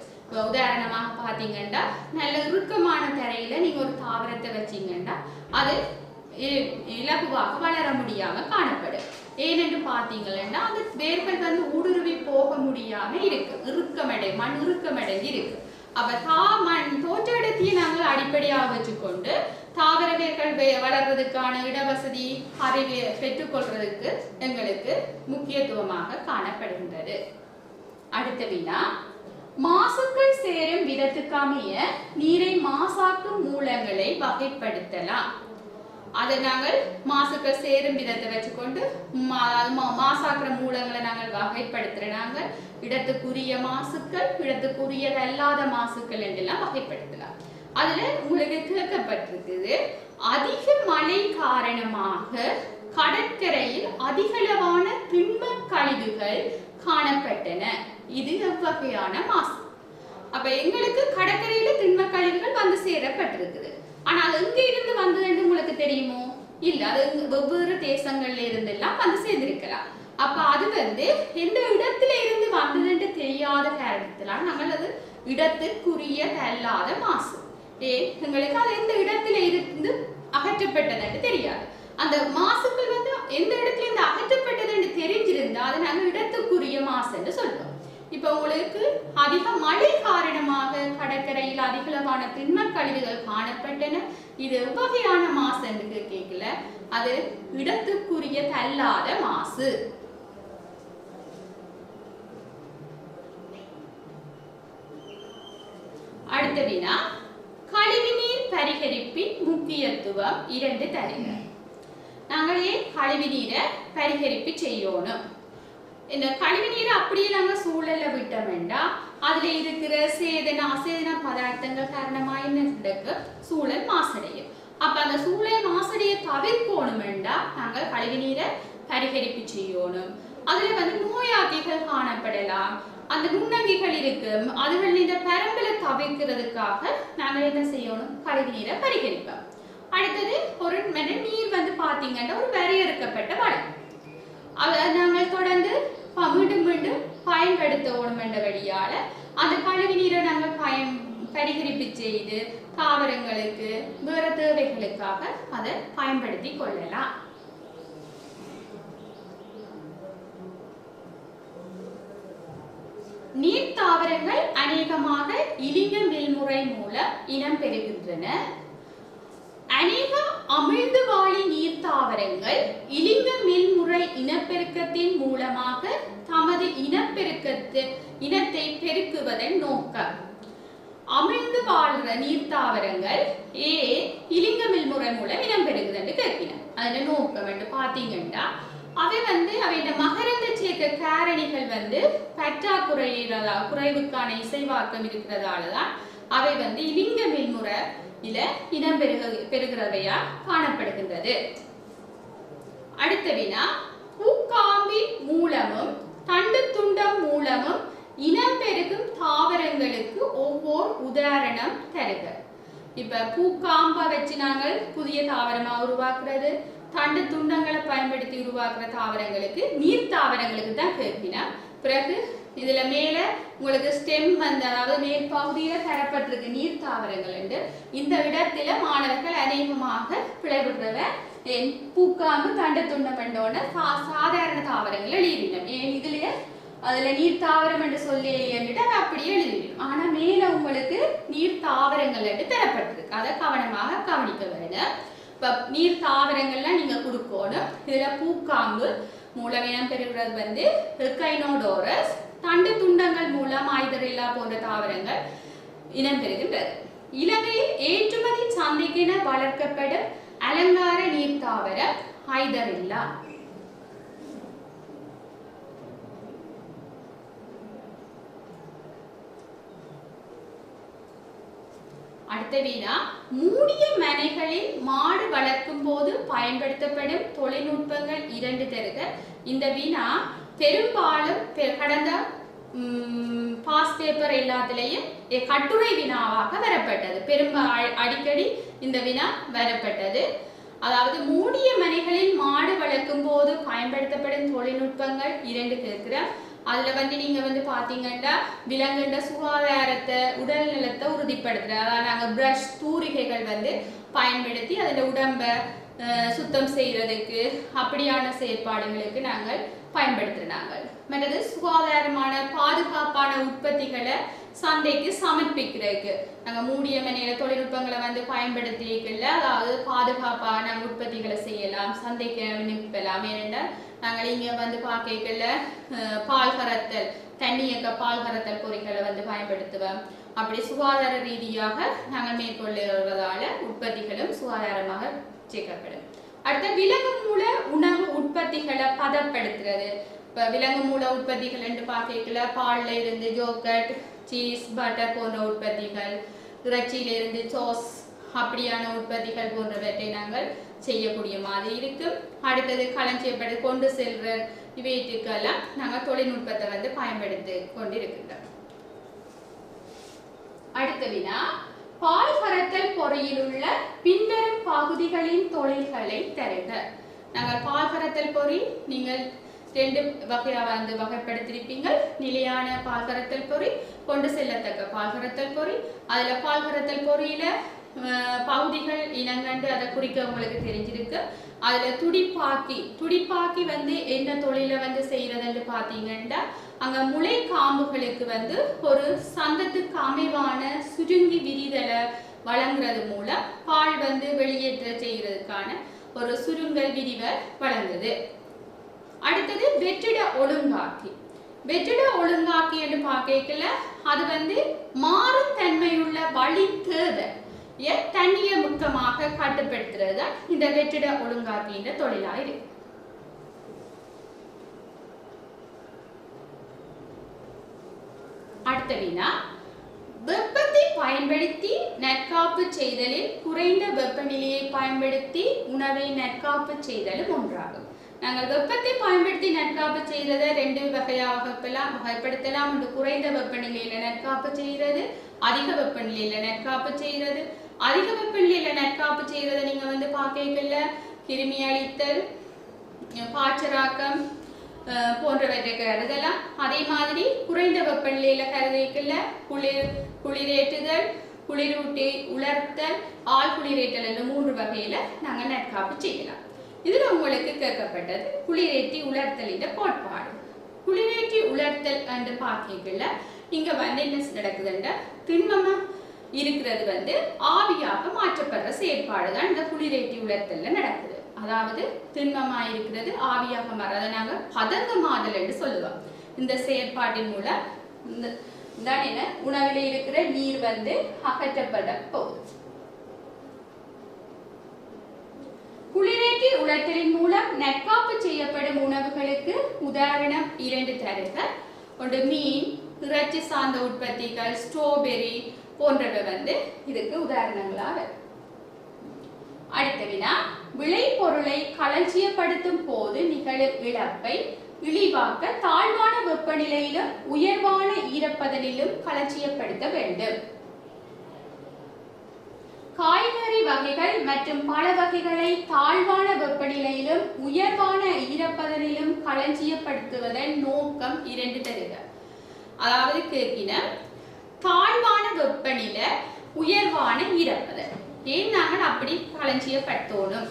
Speaker 1: உதாரணமாக பார்த்தீங்கன்னா நல்ல இறுக்கமான தரையில நீங்க ஒரு தாவரத்தை வச்சீங்கன்னா அது இலகுவாக வளர முடியாம காணப்படும். ஏனென்று பார்த்தீங்கன்னா அந்த வேர்கள் வந்து ஊடுருவி போக முடியாம இருக்கு, மண் இறுக்கமடைந்து இருக்கு. அப்ப தோற்றடர்த்தியை நாங்கள் அடிப்படையாக வச்சுக்கொண்டு தாவர வேர்கள் வளர்றதுக்கான இடவசதி அறிவை பெற்றுக்கொள்றதுக்கு எங்களுக்கு முக்கியத்துவமாக காணப்படுகின்றது. அடுத்த வினா, மாசுக்கள் சேரும் விதத்துக்கமைய நீரை மாசாக்கும் மூலங்களை வகைப்படுத்தலாம். அதை நாங்கள் மாசுக்கள் சேரும் விதத்தை வச்சுக்கொண்டு மாசாக்குற மூலங்களை நாங்கள் வகைப்படுத்துற நாங்கள் இடத்துக்குரிய மாசுக்கள், இடத்துக்குரியதல்லாத மாசுக்கள் என்றெல்லாம் வகைப்படுத்தலாம். அதுல உங்களுக்கு கேட்கப்பட்டிருக்குது, அதிக மழை காரணமாக கடற்கரையில் அதிகளவான திண்ம கழிவுகள் காணப்பட்டன. இது எவ்வகையான மாசு? அப்ப எங்களுக்கு கடற்கரையில திண்ம கழிவுகள் வந்து சேரப்பட்டிருக்குது. ஆனா அது எங்க இருந்து வந்ததுன்னு உங்களுக்கு தெரியுமோ? இல்ல, அது வெவ்வேறு தேசங்கள்ல இருந்து எல்லாம் வந்து சேர்ந்திருக்கலாம். அப்ப அது வந்து எந்த இடத்துல இருந்து வந்ததுன்னு தெரியாத காரணத்தினால் நாங்கள் அது இடத்துக்குரியதல்லாத மாசு. எங்களுக்கு அது எந்த இடத்துல இருந்து அகற்றப்பட்டதுன்னு தெரியாது. அந்த மாசுக்கள் வந்து எந்த இடத்துல இருந்து அகற்றப்பட்டதுன்னு தெரிஞ்சிருந்தா அதை நாங்கள் இடத்துக்குரிய மாசுன்னு சொல்றோம். இப்ப உங்களுக்கு அதிக மழை காரணமாக கடற்கரையில் அதிகளவான திண்ம கழிவுகள் காணப்பட்டன. இது எவ்வகையான மாசு என்று கேட்கல, அது இடத்துக்குரியதல்லாத மாசு. அடுத்த வினா, கழிவுநீர் பரிகரிப்பின் முக்கியத்துவம் 2 தருக. நாங்களே கழிவுநீரை பரிகரிப்பு செய்யணும். இந்த கழிவு நீரை அப்படியே நாங்க சூழல்ல விட்டோம்னா அதுல இருக்கிற அசேதன பதார்த்தங்கள் காரணமா என்ன நடக்கு? சூழல் மாசடையும். அப்ப அந்த சூழல் மாசடைய தவிர்க்கணும்னா நாங்கள் கழிவு நீரை பரிகரிப்பு செய்யணும். அதுல வந்து நோயாக்கிகள் காணப்படலாம், அந்த நுண்ணங்கிகள் இருக்கு, அதுகள் இந்த பரம்பலை தவிர்க்கிறதுக்காக நாங்கள் என்ன செய்யணும்? கழிவு நீரை பரிகரிப்போம். அடுத்தது ஒரு நீர் வந்து பாத்தீங்கன்னா ஒரு வரையறுக்கப்பட்ட வளம். அதை நாங்கள் தொடர்ந்து மீண்டும் மீண்டும் பயன்படுத்தணும் என்ற வழியால அந்த கழிவு நீரை நாங்கள் பரிகரிப்பு செய்து தாவரங்களுக்கு வேற தேவைகளுக்காக அதை பயன்படுத்தி கொள்ளலாம். நீர் தாவரங்கள் அநேகமாக இலிங்க மேல்முறை மூலம் இனம் பெறுகின்றன. அநேக அமிழ்துவாழி நீர் தாவரங்கள் இலிங்க மேல்முறை இனப்பெருக்கத்தின் மூலமாக தமது இனத்தை பெருக்குவதன் நோக்கம். அமிழ்ந்து வாழ்ற நீர் தாவரங்கள் இலிங்க மேல்முறை மூலம் இனம் பெருகுதுன்னு கேட்கிறேன். அதோட நோக்கம் என்று பாத்தீங்கன்னா அவை வந்து அவையோட மகரந்த சேர்க்க காரணிகள் வந்து குறைவுக்கான இசைவாக்கம் இருக்கிறதாலதான் அவை வந்து இலிங்க மேல்முறை இனம் பெறுகிறவையா காணப்படுகின்றது. அடுத்த வினா, பூக்காம்பி மூலமும் தண்டு துண்டம் மூலமும் இனம் பெருகும் தாவரங்களுக்கு ஒவ்வொரு உதாரணம் தருக. இப்ப பூக்காம்ப வச்சு நாங்கள் புதிய தாவரமா உருவாக்குறது, தண்டு துண்டங்களை பயன்படுத்தி உருவாக்குற தாவரங்களுக்கு நீர் தாவரங்களுக்கு தான் கேட்பினா. பிறகு இதுல மேல உங்களுக்கு ஸ்டெம் வந்து அதாவது மேல் பகுதியில தரப்பட்டிருக்கு நீர் தாவரங்கள் என்று. இந்த இடத்துல மாணவர்கள் அநேகமாக பிழைவிடுறவ பூக்காம்பு தண்டு துண்டம் என்றோன்னு சாதாரண தாவரங்கள் எழுதினோம். ஏன் இதுலயே அதுல நீர் தாவரம் என்று சொல்லி எழுதிட்டு அதை அப்படியே எழுதிடும். ஆனா மேல உங்களுக்கு நீர் தாவரங்கள் என்று தரப்பட்டிருக்கு, அதை கவனமாக கவனிக்க வேண்டும். இப்ப நீர் தாவரங்கள்லாம் நீங்க கொடுக்கணும். இதுல பூக்காம்பு மூலம் இனம் பெறுகிறது வந்து எக்கைனோடோரஸ், தண்டு துண்டங்கள் மூலம் ஐதரில்லா போன்ற தாவரங்கள் இனம் பெறுகின்றது. இலங்கையில் ஏற்றுமதி சந்தைக்கென வளர்க்கப்படும் அலங்கார நீர் தாவரம் ஐதரில்லா. அடுத்த வினா, மூடிய மனைகளில் மாடு வளர்க்கும் போது பயன்படுத்தப்படும் தொழில்நுட்பங்கள் 2 தருக. இந்த வினா பெரும்பாலும் கடந்த பாஸ் பேப்பர் எல்லாத்திலையும் கட்டுரை வினாவாக வரப்பட்டது. அடிக்கடி இந்த வினா வரப்பட்டது. அதாவது மூடிய மனைகளில் மாடு வளர்க்கும் போது பயன்படுத்தப்படும் தொழில்நுட்பங்கள் 2 கேட்கிறேன். அதுல வந்து நீங்க வந்து பாத்தீங்கன்னா விலங்குண்ட சுகாதாரத்தை உடல் நலத்தை உறுதிப்படுத்துற, அதாவது நாங்க பிரஷ் தூரிகைகள் வந்து பயன்படுத்தி அதில் உடம்ப சுத்தம் செய்யறதுக்கு அப்படியான செயற்பாடுகளுக்கு நாங்கள் பயன்படுத்தினாங்க. மற்றது சுகாதாரமான பாதுகாப்பான உற்பத்திகளை சந்தைக்கு சமர்ப்பிக்கிறதுக்கு நாங்கள் மூடிய மனையில தொழில்நுட்பங்களை வந்து பயன்படுத்திக்கல, அதாவது பாதுகாப்பான உற்பத்திகளை செய்யலாம், சந்தைக்கு அனுப்பலாம். ஏனென்றால் நாங்கள் இங்கே வந்து பார்க்கல பால் கறத்தல் தண்ணியக்க பால் கறத்தல் பொறிகளை வந்து பயன்படுத்துவோம். அப்படி சுகாதார ரீதியாக நாங்கள் மேற்கொள்ளுவதால உற்பத்திகளும் சுகாதாரமாக சேர்க்கப்படும். அடுத்த விலங்கு மூல உணவு உற்பத்திகளை பதப்படுத்துறது. இப்போ விலங்கு மூல உற்பத்திகள் என்று பார்க்கல பால்ல இருந்து ஜோக்கட், சீஸ், பட்டர் போன்ற உற்பத்திகள், இறைச்சியில இருந்து சோஸ் அப்படியான உற்பத்திகள் போன்றவற்றை நாங்கள் செய்யக்கூடிய மாதிரி இருக்கும். அடுத்தது களஞ்சியப்பட்டு கொண்டு செல்ற இவைகளுக்கெல்லாம் நாங்கள் தொழில்நுட்பத்தை வந்து பயன்படுத்தி கொண்டிருக்கின்றோம். அடுத்த வினா, பால் கறத்தல் பொறியில் உள்ள பின்வரும் பகுதிகளின் தொழில்களை தருக. நாங்கள் பால் கறத்தல் பொறி நீங்கள் 2 வகையாக வந்து வகைப்படுத்திருப்பீங்கள். நிலையான பால் கறத்தல் பொறி, கொண்டு செல்லத்தக்க பால் கறத்தல் பொறி. அதுல பால் கறத்தல் பொறியில பகுதிகள் இனங்கண்டு அதை குறிக்க உங்களுக்கு தெரிஞ்சிருக்கு. அதுல துடிப்பாக்கி வந்து என்ன தொழிலை வந்து செய்யறதுன்னு பாத்தீங்கன்னா அங்க முளை காம்புகளுக்கு வந்து ஒரு சந்தத்துக்கு அமைவான சுருங்கி விரிதலை வழங்குறது மூலம் பால் வந்து வெளியேற்ற செய்யறதுக்கான ஒரு சுருங்கல் விரிவை வழங்குது. அடுத்தது வெற்றிட ஒழுங்காக்கி என்று பார்க்கல அது வந்து மாறும் தன்மையுள்ள வழி தேவை தண்ணியை முக்கியமாக கட்டுப்படுத்துறது இந்த வெற்றிட ஒழுங்காக்கின்ற தொழிலாயிரு. அடுத்த வினா, வெப்பத்தை பயன்படுத்தி நற்காப்பு செய்தலில் குறைந்த வெப்பநிலையை பயன்படுத்தி உணவை நற்காப்பு செய்தலும் ஒன்றாகும். நாங்கள் வெப்பத்தை பயன்படுத்தி நற்காப்பு செய்யறதை 2 வகையாக வகைப்படுத்தலாம். ஒன்று குறைந்த வெப்பநிலையில நற்காப்பு செய்யறது, அதிக வெப்பநிலையில நற்காப்பு செய்யறது. அதிக வெப்பநிலையில நற்காப்பு செய்யறதை நீங்க வந்து பார்க்கல கிருமி அழித்தல், பாய்ச்சராக்கம் போன்றவற்றை கருதலாம். அதே மாதிரி குறைந்த வெப்பநிலையில கருதிக்கல குளிரேற்றுதல், குளிரூட்டி உலர்த்தல், ஆள் குளிரேற்றல் என்ற 3 வகையில நாங்கள் நற்காப்பு செய்யலாம். இதுல உங்களுக்கு கேட்கப்பட்டது குளிரேற்றி உலர்த்தலின் கோட்பாடு. குளிரேற்றி உலர்த்தல் என்று பார்க்கல இங்க வந்து என்ன நடக்குதுன்னா திண்மமா இருக்கிறது வந்து ஆவியாக மாற்றப்படுற செயற்பாடுதான் இந்த குளிரேற்றி உலர்த்தல்ல நடக்குது. அதாவது திண்மமா இருக்கிறது ஆவியாக மாறத நாங்க பதங்கமாதல் என்று சொல்லுவோம். இந்த செயற்பாட்டின் மூலம் இந்த உணவில இருக்கிற நீர் வந்து அகற்றப்பட போகுது. குளிரேற்றி உலர்த்தலின் மூலம் நற்காப்பு செய்யப்படும் உணவுகளுக்கு உதாரணம் 2 தருக. ஒன்று மீன், இறைச்சி சார்ந்த உற்பத்திகள், ஸ்ட்ராபெரி போன்றவை வந்து இதுக்கு உதாரணங்களாக. அடுத்த வினா, விளைபொருளை களஞ்சியப்படுத்தும் போது நிகழும் இழப்பை இழிவாக்க தாழ்வான வெப்பநிலையிலும் உயர்வான ஈரப்பதனிலும் களஞ்சியப்படுத்த வேண்டும். காய்கறி வகைகள் மற்றும் பழ வகைகளை தாழ்வான வெப்பநிலையிலும் உயர்வான ஈரப்பதனிலும் களஞ்சியப்படுத்துவதன் நோக்கம் 2 தருக. அதாவது கேட்கின தாழ்வான வெப்பநிலை உயர்வான ஈரப்பதன் ஏன் நாங்கள் அப்படி களஞ்சியப்படுத்தணும்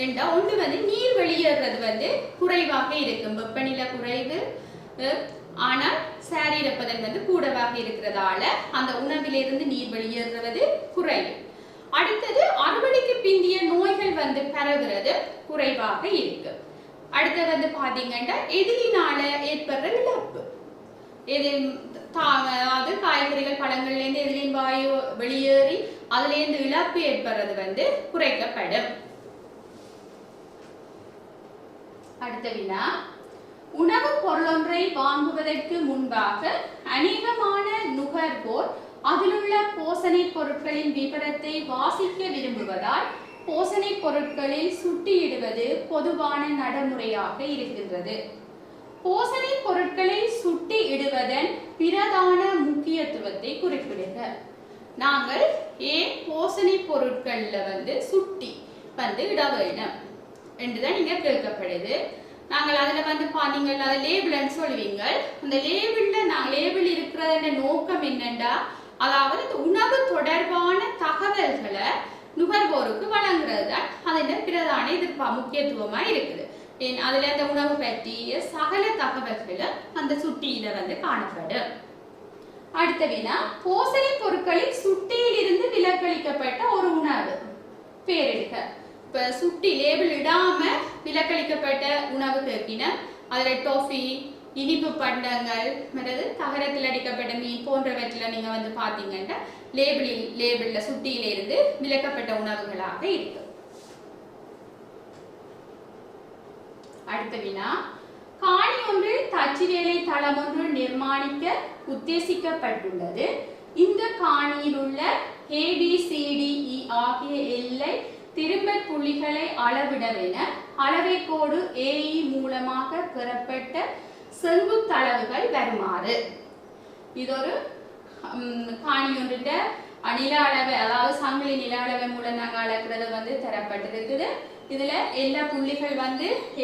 Speaker 1: என்றா, ஒன்று வந்து நீர் வெளியேறது வந்து குறைவாக இருக்கும், வெப்பநிலை குறைவு ஆனால் சாரீரப்பதன் வந்து கூடவாக இருக்கிறதால அந்த உணவிலிருந்து நீர் வெளியேறுவது குறையும். அடுத்தது அறுவடைக்கு பிந்திய நோய்கள் வந்து பரவுறது குறைவாக இருக்கு. அடுத்து வந்து பாத்தீங்கன்னா எதிரினால ஏற்படுற இழப்பு, அதாவது காய்கறிகள் பழங்கள்ல இருந்து எதிரின் வாயு வெளியேறி அதுல இருந்து இழப்பு ஏற்படுறது வந்து குறைக்கப்படும். அடுத்த வினா, உணவு பொருளொன்றை வாங்குவதற்கு முன்பாக அநேகமான நுகர்வோர் அதிலுள்ள போசனை பொருட்களின் விவரத்தை வாசிக்க விரும்புவதால் போசனை பொருட்களில் சுட்டியிடுவது பொதுவான நடைமுறையாக இருக்கின்றது. போசனை பொருட்களை சுட்டி இடுவதன் பிரதான முக்கியத்துவத்தை குறிப்பிடுக. நாங்கள் போசனை பொருட்கள்ல சுட்டி இட வேணும் என்றுதான் நீங்க கேட்கப்படுது. நாங்கள் அதுல நீங்கள் அதை லேபிள்னு சொல்லுவீங்க. அந்த லேபிள் இருக்கிற நோக்கம் என்னண்டா, அதாவது உணவு தொடர்பான தகவல்களை நுகர்வோருக்கு வழங்குறது தான் அதன் பிரதான முக்கியத்துவமா இருக்குது. அதுல அந்த உணவு பற்றிய சகல தகவல்களை அந்த சுட்டியில காணப்படும். அடுத்த வினா, போசனை பொருட்களில் சுட்டியிலிருந்து விலக்களிக்கப்பட்ட ஒரு உணவு பேரெடுக்க. இப்ப சுட்டி லேபிள் இடாம விலக்களிக்கப்பட்ட உணவு கேட்கினா அதுல டோஃபி, இனிப்பு பண்டங்கள் மற்றது தகரத்தில் அடிக்கப்பட்ட மீன் போன்றவற்றில் நீங்க பாத்தீங்கன்னா லேபிள்ல சுட்டியில இருந்து விலக்கப்பட்ட உணவுகளாக இருக்கு. அடுத்த வினா, காணி ஒன்றில் தச்சு வேலை தளம் ஒன்று நிர்மாணிக்க உத்தேசிக்கப்பட்டுள்ளது. இந்த காணியில் உள்ள ABCDE ஆகிய எல்லை திரும்ப புள்ளிகளை அளவிடவென அளவை கோடு AE மூலமாக பெறப்பட்ட செங்குத்தளவுகள் வருமாறு. இது ஒரு காணி ஒன்றிட்ட நில அளவை, அதாவது சங்கிலி நில அளவை மூலம் நாங்கள் அளக்கிறது தரப்பட்டிருக்குது. இதுல எல்லா புள்ளிகள்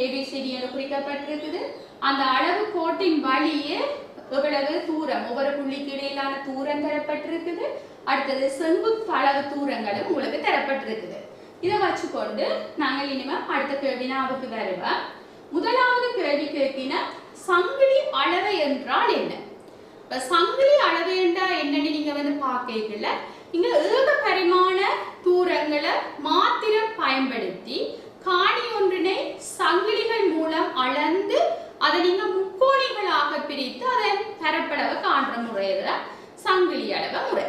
Speaker 1: ABCD என்று குறிக்கப்பட்டிருக்குது. அந்த அளவு கோட்டின் வழியே எவ்வளவு தூரம், ஒவ்வொரு புள்ளிக்கு இடையிலான தூரம் தரப்பட்டிருக்குது. அடுத்தது செங்குத்தளவு தூரங்களும் உங்களுக்கு தரப்பட்டிருக்குது. இதை வச்சுக்கொண்டு நாங்கள் இனிமே அடுத்த வினாவுக்கு வருவோம். முதலாவது கேள்வி கேட்கின, சங்கிலி அளவை என்றால் என்ன? இப்ப சங்கிலி அளவை என்றால் என்னன்னு நீங்க பார்க்கல. இங்க ஏக பரிமாண தூரங்களை மாத்திரம் பயன்படுத்தி காணி ஒன்றினை சங்கிலிகள் மூலம் அளந்து அதை நீங்க முக்கோணிகளாக பிரித்து அதை தரப்படவை காண்ற முறைதான் சங்கிலி அளவு முறை.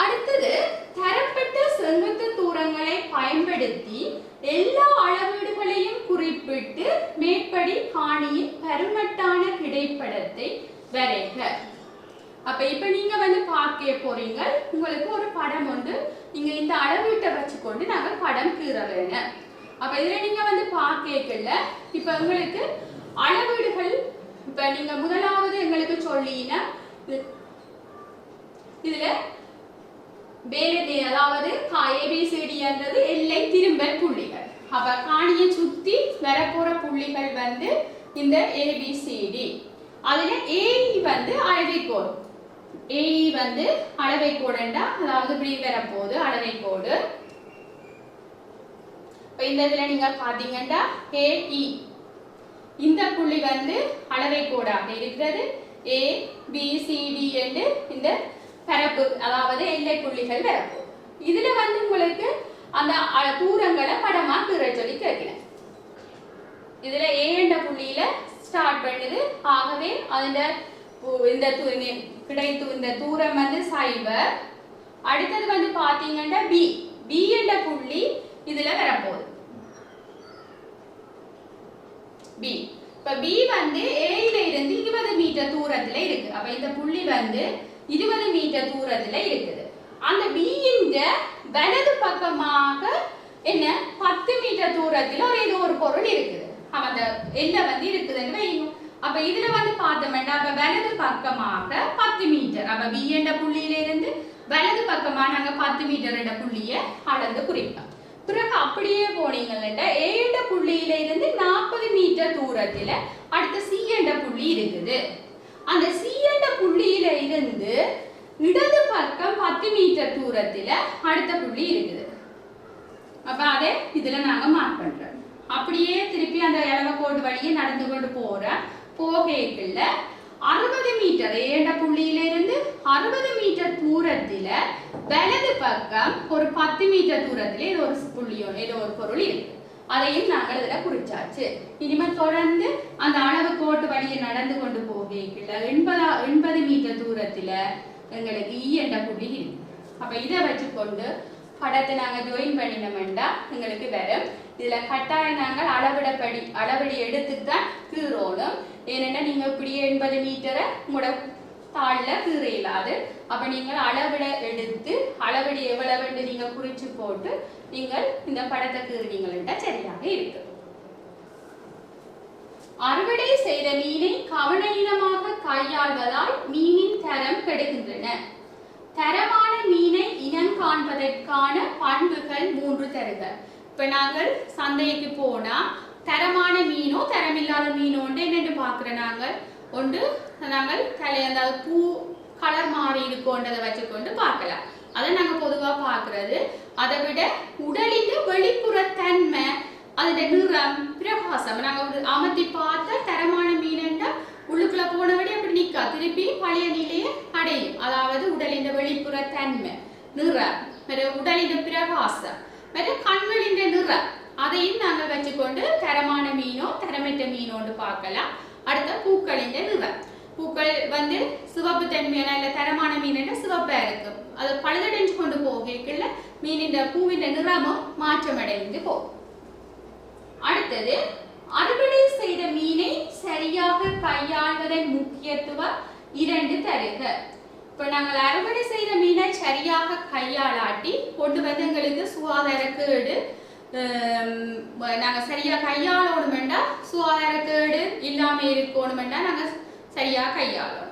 Speaker 1: அடுத்தது, தரப்பட்ட செங்குத்து தூரங்களை பயன்படுத்தி எல்லா அளவீடுகளையும் குறிப்பிட்டு மேற்படி காணியின் பருமட்டான கிடைப்படத்தை வரைக. அப்ப இப்ப நீங்க பார்க்க போறீங்க, உங்களுக்கு ஒரு படம் உண்டு. நீங்க இந்த அளவீட்டை வச்சுக்கொண்டு நாங்க படம் கீற வேணும். அப்ப இதுல நீங்க பார்க்கல. இப்ப உங்களுக்கு அளவீடுகள் இப்ப நீங்க முதலாவது எங்களுக்கு சொல்லினா இதுல அதாவது ABCD என்றது எல்லை திரும்பல் புள்ளிகள். அப்ப காணியை சுத்தி வரப்போற புள்ளிகள் இந்த ABCD. அதுல AE அளவைக்கோடு. AE அளவைக்கோடுண்டா, அதாவது இப்படி வரப்போகுது அளவைக்கோடு. இப்ப இந்த இதுல நீங்க பாத்தீங்கன்னா AE இந்த புள்ளி அளவைக்கோடாக இருக்கிறது. ABCD என்று இந்த பரப்பு, அதாவது எல்லை புள்ளிகள் வரப்போகுது. இதுல உங்களுக்கு அந்த தூரங்களை படமா கீற சொல்லி கேட்கிறேன். இதுல A என்ற புள்ளியில ஸ்டார்ட் பண்ணுது. ஆகவே இந்த கிடைத்து இந்த தூரம் சைபர். அடுத்தது பாத்தீங்கன்னா B என்ற புள்ளி இதுல வரப்போகுது. B இப்ப B A இருந்து 20 மீட்டர் தூரத்துல இருக்கு. அப்ப இந்த புள்ளி 20 மீட்டர் தூரத்துல இருக்குது. அந்த B இன் வலது பக்கமாக என்ன 10 மீட்டர் தூரத்துல ஏதோ ஒரு பொருள் இருக்குது. அந்த எல்லை இருக்குதுன்னு வைங்க. அப்ப இதுல பார்த்தோம்னா அப்ப வலது பக்கமாக 10 மீட்டர். அப்ப B என்ற புள்ளியில இருந்து வலது பக்கமா நாங்க 10 மீட்டர் என்ற புள்ளிய அளந்து குறிப்போம். பிறகு அப்படியே போனீங்கன்னா A என்ற புள்ளியில இருந்து 40 மீட்டர் தூரத்துல அடுத்த C என்ற புள்ளி இருக்குது. அந்த C என்ற புள்ளியில இருந்து இடது பக்கம் 10 மீட்டர் தூரத்துல அடுத்த புள்ளி இருக்குது. அப்ப அதை இதுல நாங்க மார்க் பண்றோம். அப்படியே திருப்பி அந்த அளவுக்கோடு வழியே நடந்து கொண்டு போகைக்குள்ள 60 மீட்டர் ஏண்ட புள்ளியில இருந்து 60 மீட்டர் தூரத்துல வலது பக்கம் ஒரு 10 மீட்டர் தூரத்துல ஏதோ ஒரு புள்ளியோ ஏதோ ஒரு பொருள் இருக்கு. அதையும் நாங்கள் இதுல குறிச்சாச்சு. இனிமேல் தொடர்ந்து அந்த அளவு கோட்டு வழியை நடந்து கொண்டு போகைக்குள்ள 80 மீட்டர் தூரத்துல எங்களுக்கு என்ற புள்ளி இருக்கு. அப்ப இதை வச்சுக்கொண்டு படத்தை நாங்க ஜாயின் பண்ணினோம்னா எங்களுக்கு வரும். இதுல கட்டாயம் நாங்கள் அளவடி எடுத்துதான் கீறோணும். ஏன்னா நீங்க இப்படியே 80 மீட்டரை உங்களோட தாழ்ல கீற இயலாது. அப்ப நீங்கள் அளவிட எடுத்து அளவடி எவ்வளவு நீங்க குறிச்சு போட்டு நீங்கள் இந்த படத்தை கீறினீங்கன்னா சரியாக இருக்கு. அறுவடை செய்த மீனை கவனமாக கை கையாள்வதால் மீனின் தரம் கெடுகின்றன. தரமான மீனை இனம் காண்பதற்கான பண்புகள் 3 தருக. இப்ப நாங்கள் சந்தைக்கு போனா தரமான மீனோ தரமில்லாத மீனோ என்னென்னு பார்க்கிறோம். நாங்கள் அதாவது பூ கலர் மாறி இருக்கோன்றதை வச்சுக்கொண்டு பார்க்கலாம். அதை நாங்க பொதுவா பார்க்கறது. அதை விட உடலின் வெளிப்புற தன்மை, அதோட நிறம், பிரகாசம் நாங்க அமர்த்தி பார்த்த தரமான மீனண்டா உள்ளுக்குள்ள போனபடி அப்படி நிக்கா, திருப்பி பழைய நிலையை அடையும். அதாவது உடலின் வெளிப்புற தன்மை, நிறம், உடலின் பிரகாசம், கண்களின் நிறம், அதையும் நாங்கள் வச்சுக்கொண்டு தரமான மீனோ தரமற்ற மீனோன்னு பார்க்கலாம். அடுத்த பூக்களின் நிறம். பூக்கள் சிவப்பு தன்மையான இல்ல தரமான மீன் சிவப்பா இருக்கும். அது பழுதடைஞ்சு கொண்டு போகல மீனின் பூவின் நிறமும் மாற்றமடைந்து போகும். அடுத்தது அறுவடை செய்த மீனை சரியாக கையாள்வதன் முக்கியத்துவம் 2 தருக. இப்ப நாங்கள் அறுவடை செய்த மீனை சரியாக கையாளாட்டி கொண்டு எங்களுக்கு சுகாதார கேடு, நாங்க சரியா கையாளணும்னா சுகாதார கேடு இல்லாம இருக்கணும்னா நாங்க சரியா கையாளணும்.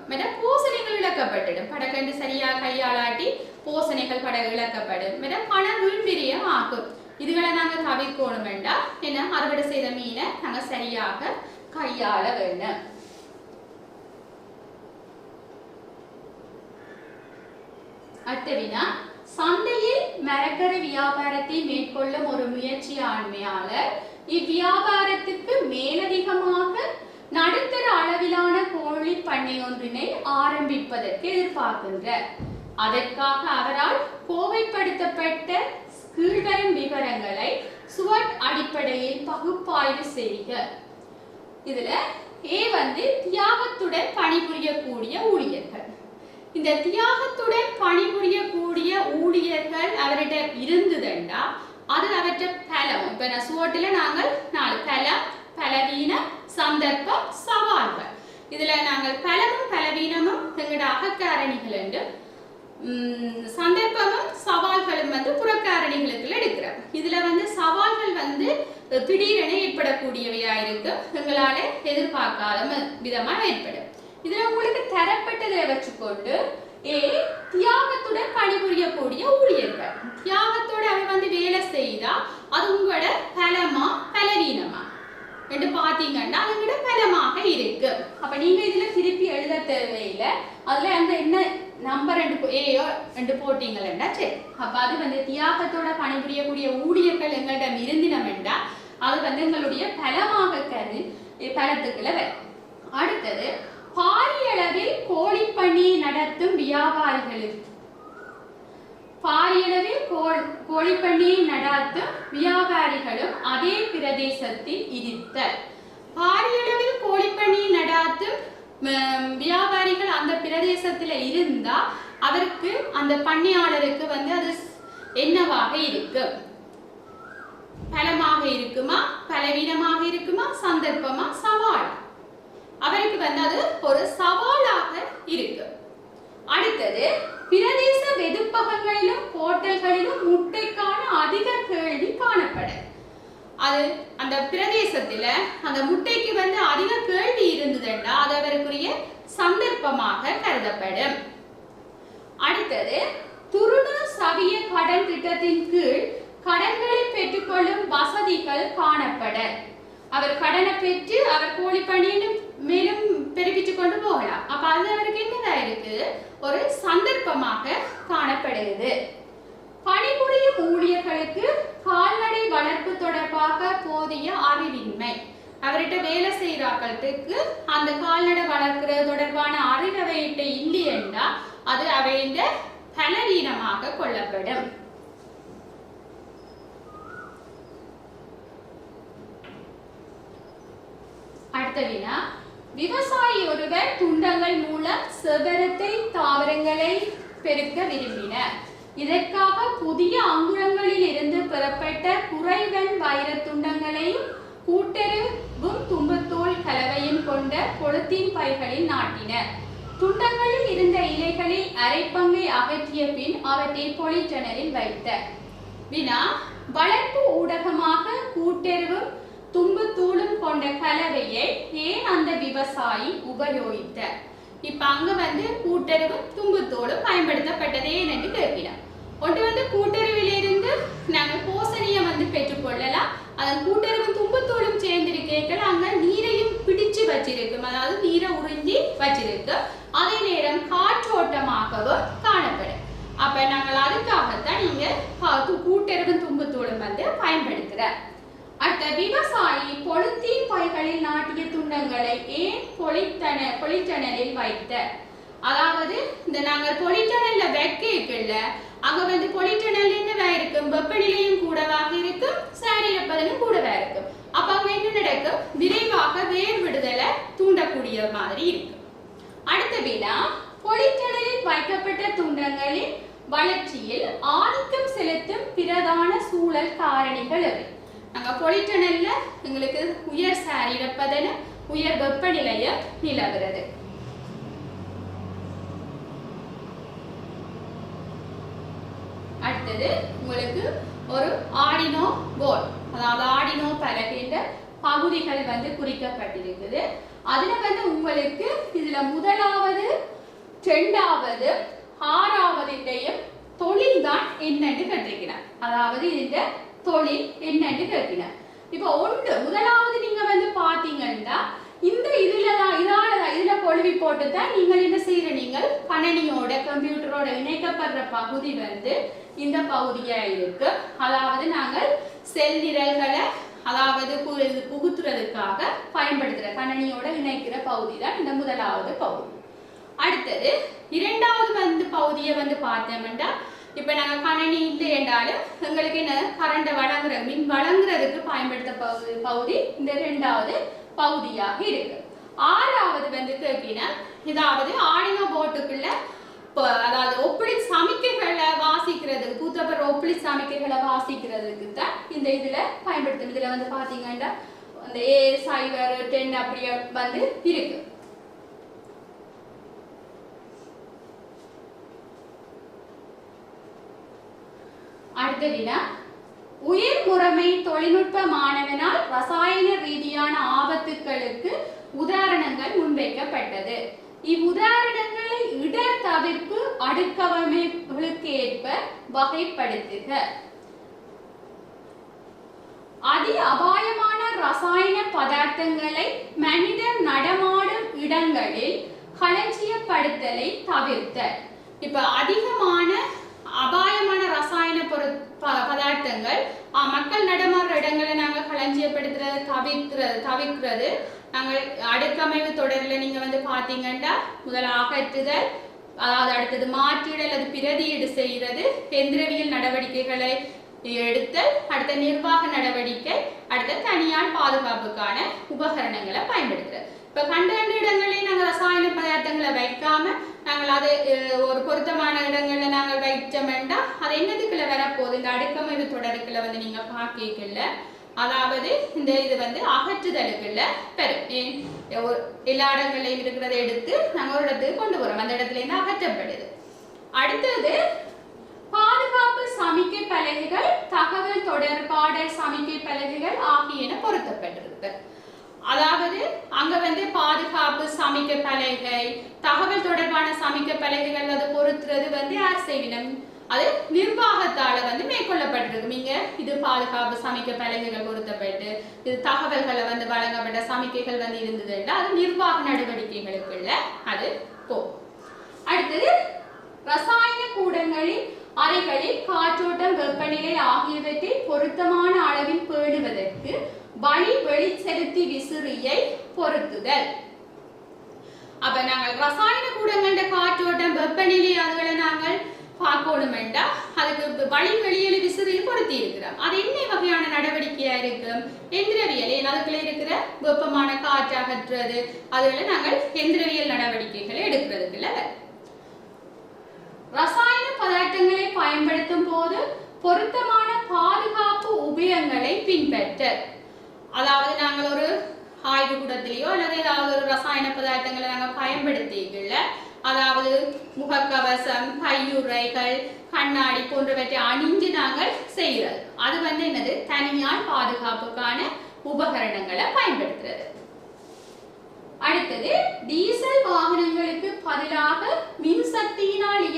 Speaker 1: போசனைகள் இழக்கப்பட்டுடும். படக்கண்டு சரியா கையாளாட்டி போசனைகள் இழக்கப்படும். பண விரியம் ஆகும். இதுகளை நாங்க தவிர்க்கணும்னா என்ன, அறுவடை செய்த மீனை நாங்க சரியாக கையாள வேண்டும். அடுத்த வினா, சந்தையில் மரக்கறி வியாபாரத்தை மேற்கொள்ளும் ஒரு முயற்சியாண்மையாளர் இவ்வியாபாரத்துக்கு மேலதிகமாக நடுத்தர அளவிலான கோழி பண்ணை ஒன்றினை ஆரம்பிப்பதற்கு எதிர்பார்க்கின்றார். அதற்காக அவரால் கோவைப்படுத்தப்பட்ட கீழ்வரும் விவரங்களை SWOT அடிப்படையில் பகுப்பாய்வு செய்க. இதுல A தியாகத்துடன் பணிபுரியக்கூடிய ஊழியர்கள். இந்த தியாகத்துடன் பணிபுரியக்கூடிய ஊழியர்கள் அவர்கிட்ட இருந்துதண்டா அது அவற்றை பலம். இப்ப நான் SWOTல நாங்கள் 4 பலம், பலவீனம், சந்தர்ப்பம், சவால்கள். இதுல நாங்கள் பலமும் பலவீனமும் எங்களோட அகக்காரணிகள் என்று, சந்தர்ப்பமும் சவால்களும் புறக்காரணிகளுக்குள்ள எடுக்கிறோம். இதுல சவால்கள் திடீரென ஏற்படக்கூடியவையா இருக்கு, எங்களால எதிர்பார்க்காத விதமா ஏற்படும். இதுல உங்களுக்கு தரப்பட்டதை வச்சுக்கொண்டு தியாகத்துடன் பணிபுரியக்கூடிய ஊழியர்கள். தியாகத்தோட அவர் வேலை செய்தா அது உங்களோட பலமா பலவீனமா என்று பாத்தீங்கன்னா அதுங்களோட பலமாக இருக்கு. அப்ப நீங்க இதுல திருப்பி எழுத தேவையில்லை. அதுல என்ன நம்பர் ஏயோ போட்டீங்கன்னா சரி. அப்ப அது தியாகத்தோட பணிபுரியக்கூடிய ஊழியர்கள் எங்களிடம் இருந்தினம் என்றா அது எங்களுடைய பலமாக பலத்துக்குள்ள வரும். அடுத்தது பாரியளவில் கோழி பண்ணையை நடத்தும் வியாபாரிகளுக்கு, பாரியளவில் கோழி பண்ணையை நடத்தும் வியாபாரிகளும் அதே பிரதேசத்தில் இருத்தல். பாரியளவில் கோழி பண்ணையை நடத்தும் வியாபாரிகள் அந்த பிரதேசத்துல இருந்தா அவருக்கு அந்த பண்ணையாளருக்கு அது என்னவாக இருக்கு, பலமாக இருக்குமா பலவீனமாக இருக்குமா சந்தர்ப்பமா சவால், அவருக்கு அது ஒரு சவாலாக இருக்கு. அடுத்தது பிரதேச வெதுப்பகங்களிலும் ஹோட்டல்களிலும் முட்டைக்கான அதிக கேள்வி காணப்படும். அது அந்த பிரதேசத்துல அந்த முட்டைக்கு அதிக கேள்வி இருந்ததுன்னா அது அவருக்குரிய சந்தர்ப்பமாக கருதப்படும். அடுத்தது துருண சவிய கடன் திட்டத்தின் கீழ் கடன்களை பெற்றுக்கொள்ளும் வசதிகள் காணப்பட. அவர் கடனை பெற்று அவர் கோழி பணியை மேலும் பெருக்கிட்டுக் கொண்டு போகலாம். அப்ப அது அவருக்கு என்னதா இருக்கு, ஒரு சந்தர்ப்பமாக காணப்படுகிறது. பணிபுரியும் ஊழியர்களுக்கு கால்நடை வளர்ப்பு தொடர்பாக போதிய அறிவின்மை. அவர்கிட்ட வேலை செய்யறாக்களுக்கு அந்த கால்நடை வளர்க்கிறது தொடர்பான அறிவவையிட்ட இல்லை என்றால் அது அவையின் பலவீனமாக கொள்ளப்படும். அடுத்த வினா, விவசாயி ஒருவர் துண்டங்கள் மூலம் செவ்வரத்தை தாவரங்களை பெருக்க விரும்பினார். இதற்காக புதிய அங்குரங்களில் இருந்து பெறப்பட்ட குறைவன் வைர துண்டங்களையும் கூட்டெருவும் தும்பத்தோல் கலவையும் கொண்ட பொலித்தீன் பைகளில் நாட்டினர். துண்டங்களில் இருந்த இலைகளில் அரைப்பங்கை அகற்றிய பின் அவற்றை பொலிட்டனரில் வைத்தார். வினா, வளர்ப்பு ஊடகமாக கூட்டெருவும் தும்புத்தூளும் கொண்ட கலவையை ஏன் அந்த விவசாயி உபயோகித்தார்? இப்ப அங்க வந்து கூட்டுறவு தும்புத்தோடு பயன்படுத்தப்பட்டதே என்று கேட்கிறோம். ஒன்று வந்து கூட்டுறவிலிருந்து நாங்கள் போசணியை வந்து பெற்றுக்கொள்ளலாம். அதன் கூட்டுறவு தும்புத்தோடும் சேர்ந்திருக்கேக்கள் அங்க நீரையும் பிடிச்சு வச்சிருக்கும், அதாவது நீரை உறிஞ்சி வச்சிருக்கு. அதே நேரம் காற்றோட்டமாகவும் காணப்படும். அப்ப நாங்கள் அதுக்காகத்தான் நீங்க கூட்டுறவு தும்புத்தோடும் வந்து பயன்படுத்துற. அடுத்த விவசாயி பொலித்தீன் பைகளில் நாட்டிய துண்டங்களை ஏன் பொலிட்டனலில் வைத்த? அதாவது இந்த நாங்கள் பொலிட்டனல்ல வைக்கல, அங்க வந்து பொலிட்டனல் என்னவா இருக்கும், வெப்பநிலையும் கூடவாக இருக்கும், சாரீரப்பதனும் கூடவா இருக்கும். அப்ப அங்க என்ன நடக்கும், விரைவாக வேர் விடுதலை தூண்டக்கூடிய மாதிரி இருக்கும். அடுத்த வினா, பொலிட்டனலில் வைக்கப்பட்ட துண்டங்களின் வளர்ச்சியில் ஆதிக்கம் செலுத்தும் பிரதான சூழல் காரணிகள் எவை? நாங்க பொலிட்டனல்ல எங்களுக்கு உயர் சாரீரப்பதன உயர் வெப்பநிலைய நிலவுறது. அடுத்தது உங்களுக்கு ஒரு ஆர்டினோ போர்ட், அதாவது ஆர்டினோ பலகைன்ற பகுதிகள் வந்து குறிக்கப்பட்டிருக்குது. அதுல வந்து உங்களுக்கு இதுல முதலாவது, இரண்டாவது, ஆறாவதுடையும் தொழில் தான் என்னன்னு கேட்டிருக்கிறார். அதாவது இந்த தொழில் என்னன்னு கேட்கிறார். இப்ப ஒன்று முதலாவது நீங்க வந்து பாத்தீங்கன்னா இந்த இதுல கொழுவி போட்டுதான் நீங்கள் என்ன செய்யற, நீங்கள் கணனியோட கம்ப்யூட்டரோட இணைக்கப்படுற பகுதி வந்து இந்த பகுதியா இருக்கு. அதாவது நாங்கள் செல் நிரல்களை அதாவது புகுத்துறதுக்காக பயன்படுத்துற கணனியோட இணைக்கிற பகுதி தான் இந்த முதலாவது பகுதி. அடுத்தது இரண்டாவது வந்து பகுதியை வந்து பார்த்தோம்னா, இப்ப நாங்க கணனி இல்லை என்றாலும் எங்களுக்கு என்ன கரண்ட வழங்குற மின் வழங்குறதுக்கு பயன்படுத்த பகுதி இந்த இரண்டாவது பகுதியாக இருக்கு. ஆறாவது வந்து கேட்கினா, இதாவது ஆர்டினோ போர்டுக்குள்ள அதாவது ஒப்பிடி சமிக்கைகளை வாசிக்கிறதுக்கு, கூத்தப்பர் ஒப்பிடி சமிக்கைகளை வாசிக்கிறதுக்கு தான் இந்த இதுல பயன்படுத்தும். இதுல வந்து பாத்தீங்கன்னா அந்த A010 அப்படியே வந்து இருக்கு. அடுத்த வினா, உயிர் முறைமை தொழில்நுட்ப மாணவனால் ரசாயன ரீதியான ஆபத்துகளுக்கு உதாரணங்கள் முன்வைக்கப்பட்டது. இவ்வுதாரணங்களை இடர் தவிர்ப்பு அடுக்கமைப்புகளுக்கு ஏற்ப வகைப்படுத்துக. அதி அபாயமான ரசாயன பதார்த்தங்களை மனிதர் நடமாடும் இடங்களில் களஞ்சியப்படுத்தலை தவிர்த்த. இப்ப அதிகமான அபாயமான ரசாயன பதார்த்தங்கள் மக்கள் நடமாடுற இடங்களை நாங்கள் களஞ்சியப்படுத்துறது தவிர்க்கிறது. நாங்கள் அடுக்கமைவு தொடரில் நீங்க வந்து பாத்தீங்கன்னா முதல்ல அகற்றுதல், அதாவது அடுத்தது மாற்றிடல், அது பிரதியீடு செய்கிறது, எந்திரவியல் நடவடிக்கைகளை எடுத்தல், அடுத்த நிர்வாக நடவடிக்கை, அடுத்த தனியார் பாதுகாப்புக்கான உபகரணங்களை பயன்படுத்துறது. இப்ப கண்ட இடங்களில் நாங்கள் ரசாயன பதார்த்தங்களை வைக்காம நாங்கள் அது ஒரு பொருத்தமான இடங்கள்ல நாங்கள் வைச்சோம்னா அது என்னதுக்குள்ள வரப்போகுது, இந்த அடுக்கமைவு தொடருக்குள்ள வந்து நீங்க பார்க்கல. அதாவது இந்த இது வந்து அகற்றுதலுக்குள்ள பெறும். எல்லா இடங்களையும் இருக்கிறத எடுத்து நாங்க ஒரு இடத்துக்கு கொண்டு போறோம், அந்த இடத்துல இருந்து அகற்றப்படுது. அடுத்தது பாதுகாப்பு சமிக்கை பலகைகள், தகவல் தொடர்பாடல் சமிக்கை பலகைகள் ஆகியன பொருத்தப்பட்டிருக்கு. அதாவது அங்க வந்து பாதுகாப்பு சமிக்கை பலகை, தகவல் தொடர்பான சமிக்கை பலகைகள் அது பொருத்துறது வந்து யார் செய்வினம், அது நிர்வாகத்தால வந்து மேற்கொள்ளப்பட்டிருக்கு. நீங்க இது பாதுகாப்பு சமிக்கை பலகைகள் பொருத்தப்பட்டு இது தகவல்களை வந்து வழங்கப்பட்ட சமிக்கைகள் வந்து இருந்ததுன்னா அது நிர்வாக நடவடிக்கைகளுக்குள்ள அது போகும். அடுத்தது ரசாயன கூடங்களில் அறைகளில் காற்றோட்டம், வெப்பநிலை ஆகியவற்றை பொருத்தமான அளவில் பேணுவதற்கு வழி வெளிச்செலுத்தி விசிறியை பொருத்துதல். அப்ப நாங்கள் ரசாயன கூடங்கள காற்றோட்டம், வெப்பநிலை அதுகளை நாங்கள் பார்க்கணுமெண்டா அதுக்கு வழி வெளியேறி விசிறியை பொருத்தி இருக்கிறோம். அது என்ன வகையான நடவடிக்கையா இருக்கும், எந்திரவியல், அதுக்குள்ள இருக்கிற வெப்பமான காற்று அகற்றுறது, அதுகளை நாங்கள் எந்திரவியல் நடவடிக்கைகளை எடுக்கிறதுக்குள்ள. ரசாயன பதார்த்தங்களை பயன்படுத்தும் போது பொருத்தமான பாதுகாப்பு உபயங்களை பின்பற்ற. அதாவது நாங்கள் ஒரு ஆய்வு கூடத்திலேயோ அல்லது ஏதாவது ஒரு ரசாயன பதார்த்தங்களை நாங்கள் பயன்படுத்திக்கல, அதாவது முகக்கவசம், கையுறைகள், கண்ணாடி போன்றவற்றை அணிஞ்சு நாங்கள் செய்யறது. அது வந்து என்னது, தனியார் பாதுகாப்புக்கான உபகரணங்களை பயன்படுத்துறது. அடுத்தது டீசல் வாகனங்களுக்கு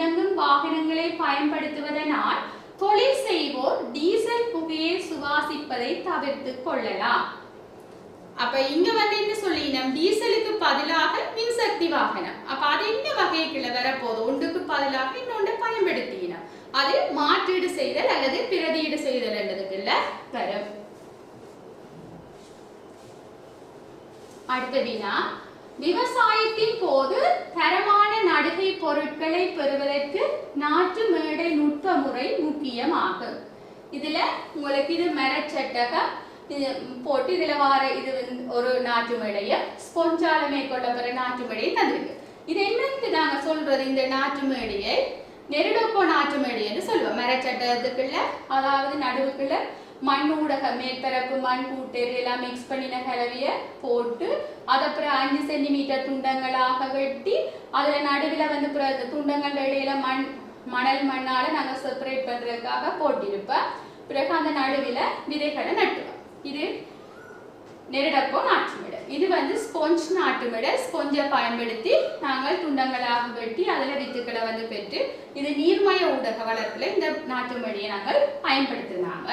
Speaker 1: இயங்கும் வாகனங்களை பயன்படுத்துவதனால் தொழில் செய்வோர் டீசல் புகையை சுவாசிப்பதை தவிர்த்துக் கொள்ளலாம். அப்ப இங்க வந்து என்ன சொல்லினோம், டீசலுக்கு பதிலாக மின்சக்தி வாகனம். அப்ப அது என்ன வகைக்குள்ள வரப்போகுது, ஒன்றுக்கு பதிலாக இன்னொன்று பயன்படுத்தினோம். அது மாற்றீடு செய்தல் அல்லது பிரதியீடு செய்தல் என்றதுக்குள்ள வரும். அடுத்த வினா, விவசாயத்தின் போது தரமான நடுகை பொருட்களை பெறுவதற்கு நாற்று மேடை நுட்ப முறை முக்கியமாகும். இதுல உங்களுக்கு இது மரச்சட்டகம் போட்டு இதுல வார இது ஒரு நாற்று மேடையை ஸ்பொஞ்சால மேற்கொள்ளப்படுற நாற்று மேடையை தந்திருக்கு. இது என்னன்னு நாங்க சொல்றது, இந்த நாற்று மேடையை நெருடப்போ நாற்று மேடை என்று சொல்லுவோம். மரச்சட்டகத்துக்குள்ள அதாவது நடுவுக்குள்ள மண் ஊடக மேற்பரப்பு மண் கூட்டேறு எல்லாம் மிக்ஸ் பண்ணின கலவைய போட்டு அதை அப்புறம் 5 சென்டிமீட்டர் துண்டங்களாக வெட்டி அதுல நடுவில் வந்து துண்டங்கள் இடையில மணல் மண்ணால நாங்க செப்பரேட் பண்றதுக்காக போட்டிருப்போம். பிறகு அந்த நடுவில் விதைகளை நட்டுவோம். இது நெருடப்போ நாற்று மேடை. இது வந்து ஸ்பொஞ்ச் நாற்று மேடை. ஸ்பொஞ்சை பயன்படுத்தி நாங்கள் துண்டங்களாக வெட்டி அதுல வித்துக்களை வந்து பெற்று இது நீர்மய ஊடக வளர்ப்புல இந்த நாற்று மேடையை நாங்கள் பயன்படுத்தினாங்க.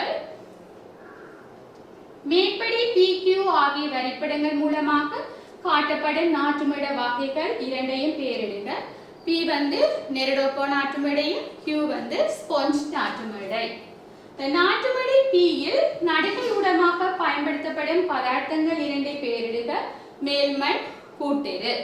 Speaker 1: மேற்படி PQ ஆகிய வரைபடங்கள் மூலமாக காட்டப்படும் நாற்று மேடை வகைகள் இரண்டையும் பெயரிடுக. P வந்து நெருடப்போ நாற்று மேடையும், Q வந்து ஸ்பொஞ்ச் நாற்று மேடை. நாற்று மேடை P-யில் நடுகை ஊடகமாக பயன்படுத்தப்படும் பதார்த்தங்கள் இரண்டை பெயரிடுக. மேல்மண் கூட்டேறு.